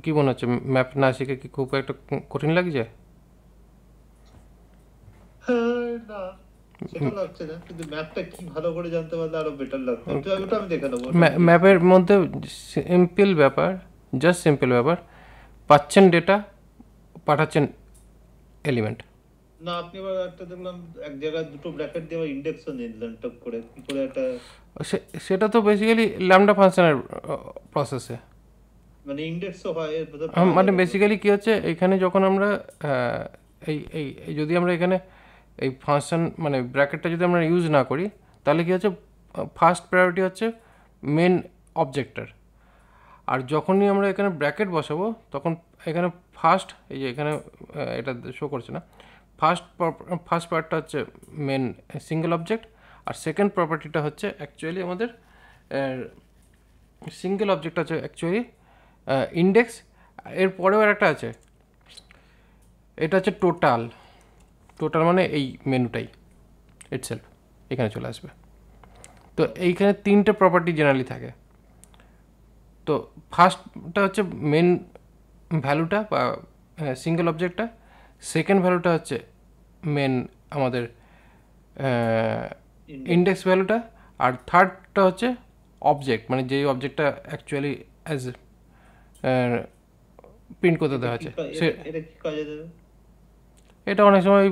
কী মনে হচ্ছে, ম্যাপ না শিখে কি খুব একটা কঠিন লাগছে? না সেটা লাগছে না, কিন্তু ম্যাপটা কি ভালো করে জানতে পারলে আরো বেটার লাগতো, ওটা আমি দেখে নেবো। ম্যাপের মধ্যে সিম্পল ব্যাপার, জাস্ট সিম্পল ব্যাপার, পাচ্ছেন ডেটা, পাঠাচ্ছেন এলিমেন্ট। না আপনি আবার একটা দেখলাম এক জায়গায় দুটো ব্র্যাকেট দিয়ে ইন্ডেক্সও নিয়ে নিলেন টপ করে, কি করে একটা, সেটা তো বেসিক্যালি ল্যামডা ফাংশনের প্রসেসে, মানে ইন্ডেক্সও হয় এর ভেতর। মানে বেসিক্যালি কী হচ্ছে, এখানে যখন আমরা এই এই এই যদি আমরা এখানে এই ফাংশন মানে ব্র্যাকেটটা যদি আমরা ইউজ না করি, তাহলে কী হচ্ছে, ফার্স্ট প্রায়োরিটি হচ্ছে মেন অবজেক্টের, আর যখনই আমরা এখানে ব্র্যাকেট বসাবো তখন এখানে ফার্স্ট, এই যে এখানে এটা শো করছে না, ফার্স্ট পার্টটা হচ্ছে মেন সিঙ্গেল অবজেক্ট, আর সেকেন্ড প্রপার্টিটা হচ্ছে অ্যাকচুয়ালি আমাদের সিঙ্গেল অবজেক্ট আছে অ্যাকচুয়ালি ইন্ডেক্স, এর পরেও আর একটা আছে, এটা হচ্ছে টোটাল মানে এই মেনুটাই, ইটসেলফ এখানে চলে আসবে। তো এইখানে তিনটে প্রপার্টি জেনারেলি থাকে। তো ফার্স্টটা হচ্ছে মেন ভ্যালুটা বা সিঙ্গেল অবজেক্টটা, সেকেন্ড ভ্যালুটা হচ্ছে মেন আমাদের ইন্ডেক্স ভ্যালুটা, আর থার্ডটা হচ্ছে অবজেক্ট, মানে যেই অবজেক্টটা অ্যাকচুয়ালি অ্যাজ প্রিন্ট করতে দেওয়া আছে সে। এটা কি কাজে দেবে? এটা অনেক সময়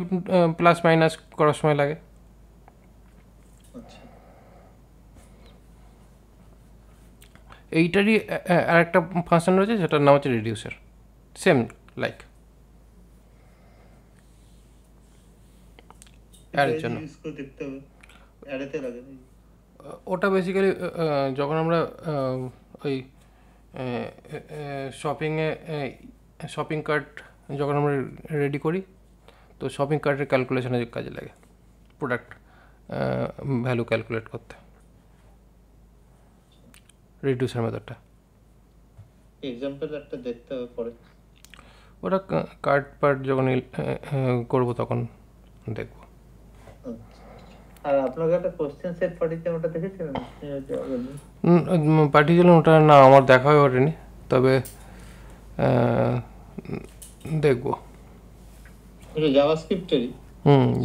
প্লাস মাইনাস করার সময় লাগে। আচ্ছা, এইটারই আর একটা ফাংশন রয়েছে সেটার নাম হচ্ছে রিডিউসার, সেম লাইক অ্যারের জন্য। ইউজ করে দেখতে হবে, অ্যারেতে লাগে নাকি? ওটা বেসিক্যালি যখন আমরা ওই শপিংয়ে শপিং কার্ট যখন আমরা রেডি করি, তো শপিং কার্টের ক্যালকুলেশনের কাজে লাগে, প্রোডাক্ট ভ্যালু ক্যালকুলেট করতে রিডিউসার মেথডটা। এক্সাম্পল একটা দেখতে হবে পরে। ওটা কার্ট পার্ট যখন করবো তখন দেখবো। আর আপনাকে একটা কোশ্চেন সেট পাঠিয়েছে, ওটা দেখেছিলেন? পাঠিয়েছিলাম ওটা, না আমার দেখা হয়ে ওঠেনি, তবে দেখবো। এটা জাভাস্ক্রিপ্টেরই।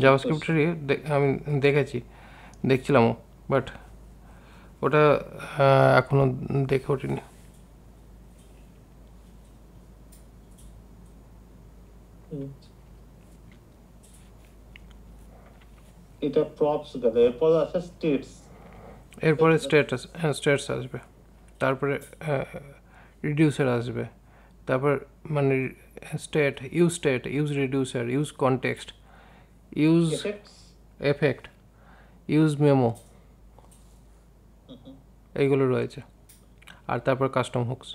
জাভাস্ক্রিপ্টেরই আমি দেখছিলামও, বাট ওটা এখনো দেখে ওঠেনি। এটা প্রপস গেল, এরপর আছে স্টেটস। এরপরে স্টেটস আসবে, তারপরে রিডিউসার আসবে, তারপর মানে state, use reducer, use context, use effect, use memo, এইগুলো রয়েছে। আর তারপর কাস্টম হুকস।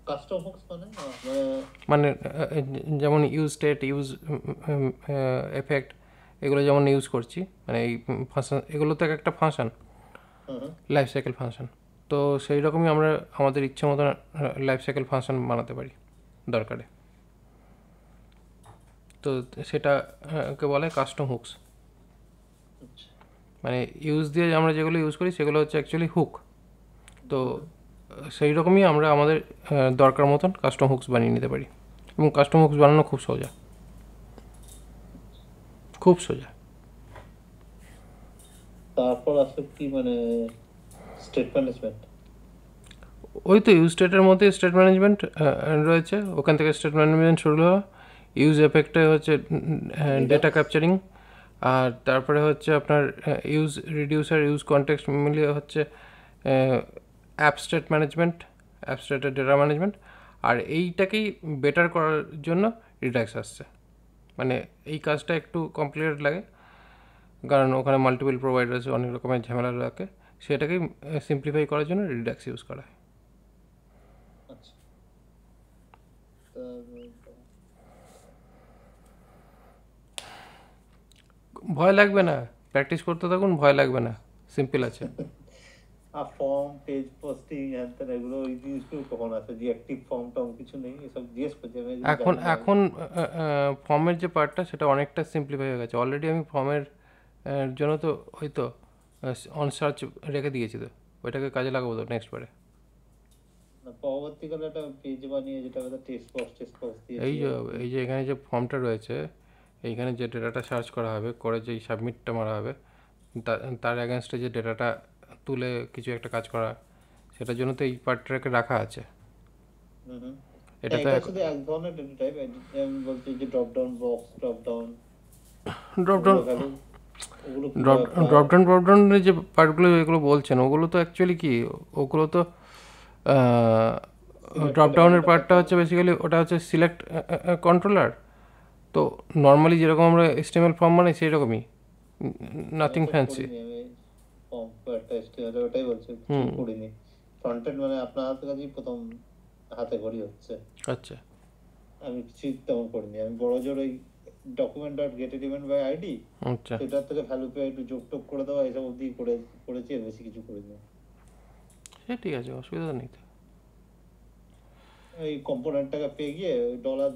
কাস্টম হুকস মানে যেমন ইউজ স্টেট, ইউজ এফেক্ট, এগুলো যেমন ইউজ করছি, মানে এই ফাংশন, এগুলো তো একটা ফাংশন, লাইফ সাইকেল ফাংশন। তো সেই রকমই আমরা আমাদের ইচ্ছে মতো লাইফ সাইকেল ফাংশন বানাতে পারি দরকারে। তো সেটাকে বলে কাস্টম হুকস। মানে ইউজ দিয়ে আমরা যেগুলো ইউজ করি সেগুলো হচ্ছে অ্যাকচুয়ালি হুক। তো সেই রকমই আমরা আমাদের দরকার মতন কাস্টম হুকস বানিয়ে নিতে পারি, এবং কাস্টম হুকস বানানো খুব সোজা, খুব সোজা। তারপর আসলে কি মানে স্টেট ম্যানেজমেন্ট। ওই তো ইউজ স্টেটের মধ্যে স্টেট ম্যানেজমেন্ট রয়েছে, ওখান থেকে স্টেট ম্যানেজমেন্ট শুরু হওয়া। ইউজ এফেক্টে হচ্ছে ডেটা ক্যাপচারিং, আর তারপরে হচ্ছে আপনার ইউজ রিডিউসার, ইউজ কনটেক্সট মিলিয়ে হচ্ছে অ্যাপ স্টেট ম্যানেজমেন্ট, অ্যাপ স্টেটের ডেটা ম্যানেজমেন্ট। আর এইটাকেই বেটার করার জন্য রিডাক্স আসছে। মানে এই কাজটা একটু কমপ্লিকেটেড লাগে, কারণ ওখানে মাল্টিপল প্রোভাইডার আছে, অনেক রকমের ঝামেলা রাখে, সেটাকেই সিম্পলিফাই করার জন্য রিডাক্স ইউজ করা হয়। ভয় লাগবে না, প্র্যাকটিস করতে থাকুন, ভয় লাগবে না, সিম্পল আছে। আর ফর্ম, পেজ পোস্টিং, হ্যান এগুলো ওই জিনিসগুলো কখন আছে? যে অ্যাক্টিভ ফর্ম টর্ম কিছু নেই, এসব জিজ্ঞেস করছি আমি। এখন ফর্মের যে পার্টটা সেটা অনেকটা সিম্পলিফাই হয়ে গেছে অলরেডি। আমি ফর্মের জন্য তো হয়তো অন সার্চ রেখে দিয়েছি, তো ওইটাকে কাজে লাগাবো তো নেক্সট বারে। পরবর্তীকালে একটা পেজ বানিয়ে যেটা টেক্সট বক্স দিয়ে এই যে এখানে যে ফর্মটা রয়েছে, এইখানে যে ডেটাটা সার্চ করা হবে, করে যেই সাবমিটটা মারা হবে, তার অ্যাগেনস্টে যে ডেটাটা তুলে কিছু একটা কাজ করা, সেটার জন্য তো এই পার্টটাকে রাখা আছে। এটা তো শুধু এক ধরনের ডেটা টাইপ, আমি বলছি যে drop down box, drop down যে পার্টগুলো এগুলো বলছেন, ওগুলো তো অ্যাকচুয়ালি কি, ওগুলো তো ড্রপডাউনের পার্টটা হচ্ছে বেসিক্যালি ওটা হচ্ছে সিলেক্ট কন্ট্রোলার। তো নর্মালি যেরকম আমরা HTML ফর্ম বানাই সেই রকমই, নাথিং ফ্যান্সি। ওটাই বলছি, করিনি ফ্রন্ট এন্ড, মানে আপনার হাতের কাছেই প্রথম হাতে ঘড়ি হচ্ছে। আচ্ছা, আমি কিছু তেমন করিনি। আমি বড় জোর ওই document dot get element by ID, আচ্ছা, সেটার থেকে ভ্যালু পে একটু যোগ টোগ করে দেওয়া, এসব অবধি করেছি, আর বেশি কিছু করিনি। সে ঠিক আছে, অসুবিধা নেই। এই কম্পোনেন্টটাকে পেয়ে গিয়ে ডলার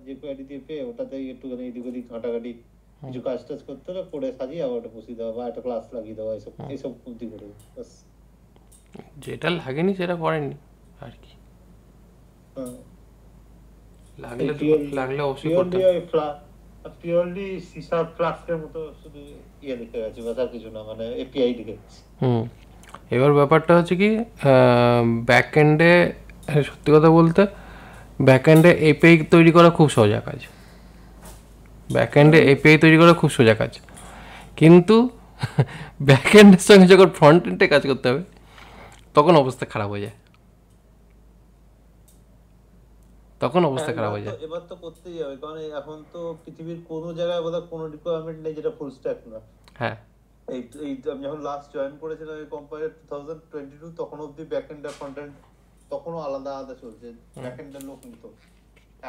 যে কোয়ারি দিয়ে পেয়ে ওটাতে একটুখানি এদিক ওদিক ঘাঁটাঘাঁটি কিছু কাজ টাজ করতে হলে করে সাজিয়ে আবার ওটা বসিয়ে দেওয়া বা একটা ক্লাস লাগিয়ে দেওয়া, এইসব বুদ্ধি করে বাস। যেটা লাগেনি সেটা করেননি আর কি, হ্যাঁ, লাগলে লাগলে অবশ্যই করতেন। পিওরলি সিসা ফ্লাস্কের মতো শুধু লিখে গেছে, বাস আর কিছু না, মানে এপিআই লিখে গেছে। এবার ব্যাপারটা হচ্ছে কি, ব্যাক এন্ডে সত্যি কথা বলতে ব্যাক এন্ডে এপিআই তৈরি করা খুব সোজা কাজ, ব্যাক এন্ডে এপিআই তৈরি করা খুব সোজা কাজ, কিন্তু ব্যাক এন্ডের সঙ্গে যখন ফ্রন্ট এন্ডে কাজ করতে হবে তখন অবস্থা খারাপ হয়ে যায়, তখন অবস্থা খারাপ হয়ে যায়। এবার তো করতেই হবে, কারণ এখন তো পৃথিবীর কোনো জায়গায় বোধহয় কোনো রিকোয়ারমেন্ট নেই যেটা ফুল স্ট্যাক না। হ্যাঁ, এই আমি যখন লাস্ট জয়েন করেছিলাম এই কোম্পানি 2022, তখন অব্দি ব্যাক এন্ড আর ফ্রন্ট এন্ড তখনও আলাদা আলাদা চলছে, ব্যাক এন্ডের লোক নিত।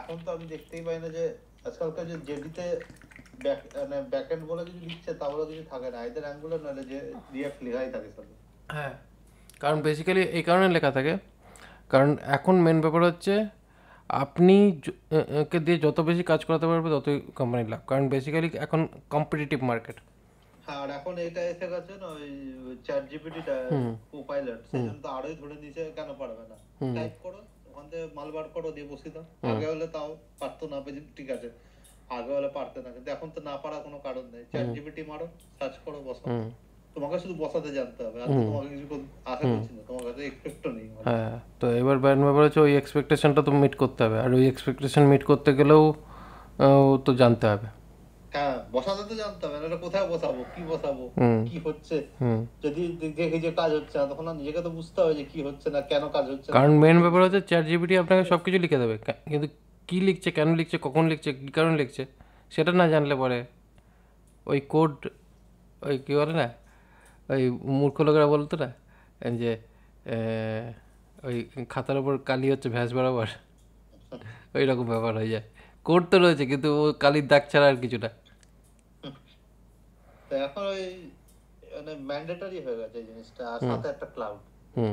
এখন তো আমি দেখতেই পাই না যে আজকালকার যে জেডিতে ব্যাক এন্ড বলে কিছু লিখছে, তা বলে কিছু থাকে না, এদের অ্যাঙ্গুলার নাহলে যে রিয়াক্ট লেখাই থাকে সব। হ্যাঁ, কারণ বেসিক্যালি এই কারণে লেখা থাকে, কারণ এখন মেন ব্যাপার হচ্ছে আপনি কে দিয়ে যত বেশি কাজ করাতে পারবে ততই কোম্পানির লাভ, কারণ বেসিক্যালি এখন কম্পিটিটিভ মার্কেট। হ্যাঁ, আর এখন এটা এসে গেছে না, ওই চ্যাট জিপিটিটা কোপাইলট, সেজন্য তো আরোই ধরে নিচে কেন পারবে না, টাইপ করো ওখান থেকে মাল বার করো দিয়ে বসিয়ে দাও। আগে হলে তাও পারতো না, ঠিক আছে, আগে হলে পারতে না, কিন্তু এখন তো না পারার কোনো কারণ নেই, চ্যাট জিপিটি মারো, সার্চ করো, বসাও, তোমাকে শুধু বসাতে জানতে হবে, আর তোমাকে কিছু আশা করছি না, তোমার কাছে এক্সপেক্টও নেই। হ্যাঁ, তো এবার ব্যাপার হচ্ছে ওই এক্সপেকটেশনটা তো মিট করতে হবে, আর ওই এক্সপেকটেশন মিট করতে গেলেও তো জানতে হবে। হ্যাঁ, বসাতে তো জানতে হবে, না কোথায় বসাবো, কি বসাবো, কি হচ্ছে, যদি দেখি যে কাজ হচ্ছে না, তখন নিজেকে তো বুঝতে হবে যে কি হচ্ছে না, কেন কাজ হচ্ছে না। কারণ মেন ব্যাপার হচ্ছে চ্যাট জিপিটি আপনাকে সব কিছু লিখে দেবে, কিন্তু কী লিখছে, কেন লিখছে, কখন লিখছে, কী কারণে লিখছে সেটা না জানলে পরে ওই কোড, ওই কী বলে না, ওই মূর্খ লোকেরা বলতো না যে ওই খাতার ওপর কালি হচ্ছে ভ্যাস বরাবর, ওই রকম ব্যাপার হয়ে যায়। কোড তো রয়েছে কিন্তু ও কালির দাগ ছাড়া আর কিছু না। এখন ওই মানে ম্যান্ডেটরি হয়ে গেছে এই জিনিসটা, আর সাথে একটা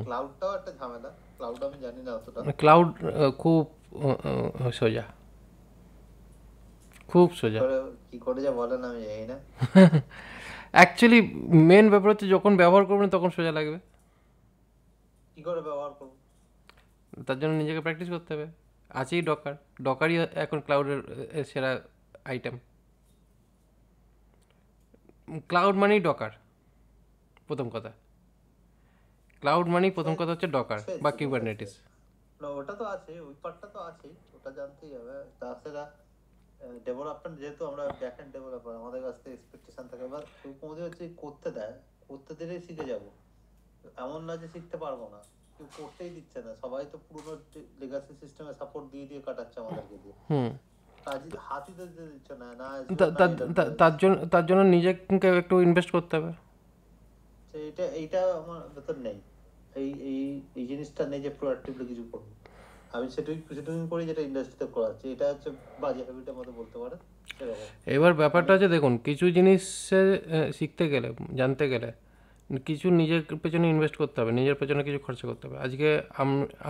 ক্লাউডটাও একটা ঝামেলা। ক্লাউড আমি জানি না অতটা। ক্লাউড খুব সোজা, খুব সোজা। কি করে যা বলেন আমি জানি না। অ্যাকচুয়ালি মেন ব্যাপার হচ্ছে যখন ব্যবহার করবেন তখন সোজা লাগবে। কি করে ব্যবহার করব? তার জন্য নিজেকে প্র্যাকটিস করতে হবে। আছেই ডকার, ডকারই এখন ক্লাউডের সেরা আইটেম। ক্লাউড মানেই ডকার, প্রথম কথা। ক্লাউড মানেই প্রথম কথা হচ্ছে ডকার বা কিউবারনেটিস। না, ওটা তো আছে, ওই পার্টটা তো আছে, ওটা জানতেই হবে। তাছাড়া ডেভেলপমেন্ট, যেহেতু আমরা ব্যাক এন্ড ডেভেলপার, আমাদের কাছ থেকে এক্সপেকটেশন থাকে, এবার কেউ কোনোদিন হচ্ছে করতে দেয়, করতে দিলেই শিখে যাব, এমন না যে শিখতে পারবো না। কেউ করতেই দিচ্ছে না, সবাই তো পুরোনো লেগাসি সিস্টেমে সাপোর্ট দিয়ে দিয়ে কাটাচ্ছে আমাদেরকে দিয়ে। হাতি তো দিচ্ছে না, না তার জন্য নিজেকে একটু ইনভেস্ট করতে হবে। এইটা আমার ভেতর নেই, এই এই এই জিনিসটা নেই যে প্রোঅ্যাক্টিভলি কিছু করবো। আমি সেটুকুই করি যেটা ইন্ডাস্ট্রিতে করা হচ্ছে, এটা হচ্ছে বাজে হ্যাবিটের মতো বলতে পারে। এবার ব্যাপারটা হচ্ছে দেখুন, কিছু জিনিসে শিখতে গেলে, জানতে গেলে কিছু নিজের পেছনে ইনভেস্ট করতে হবে, নিজের পেছনে কিছু খরচা করতে হবে। আজকে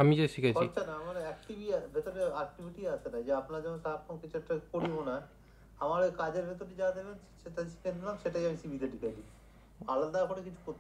আমি যে শিখেছি, খরচা না, আমার ভেতরে অ্যাক্টিভিটি আছে না, যে আপনার যেমন সারাক্ষণ কিছু একটা করিও না, আমার ওই কাজের ভেতরে যা দেবেন সেটা শিখে নিলাম, সেটাই আমি সিভিতে লিখে দিই, আলাদা করে কিছু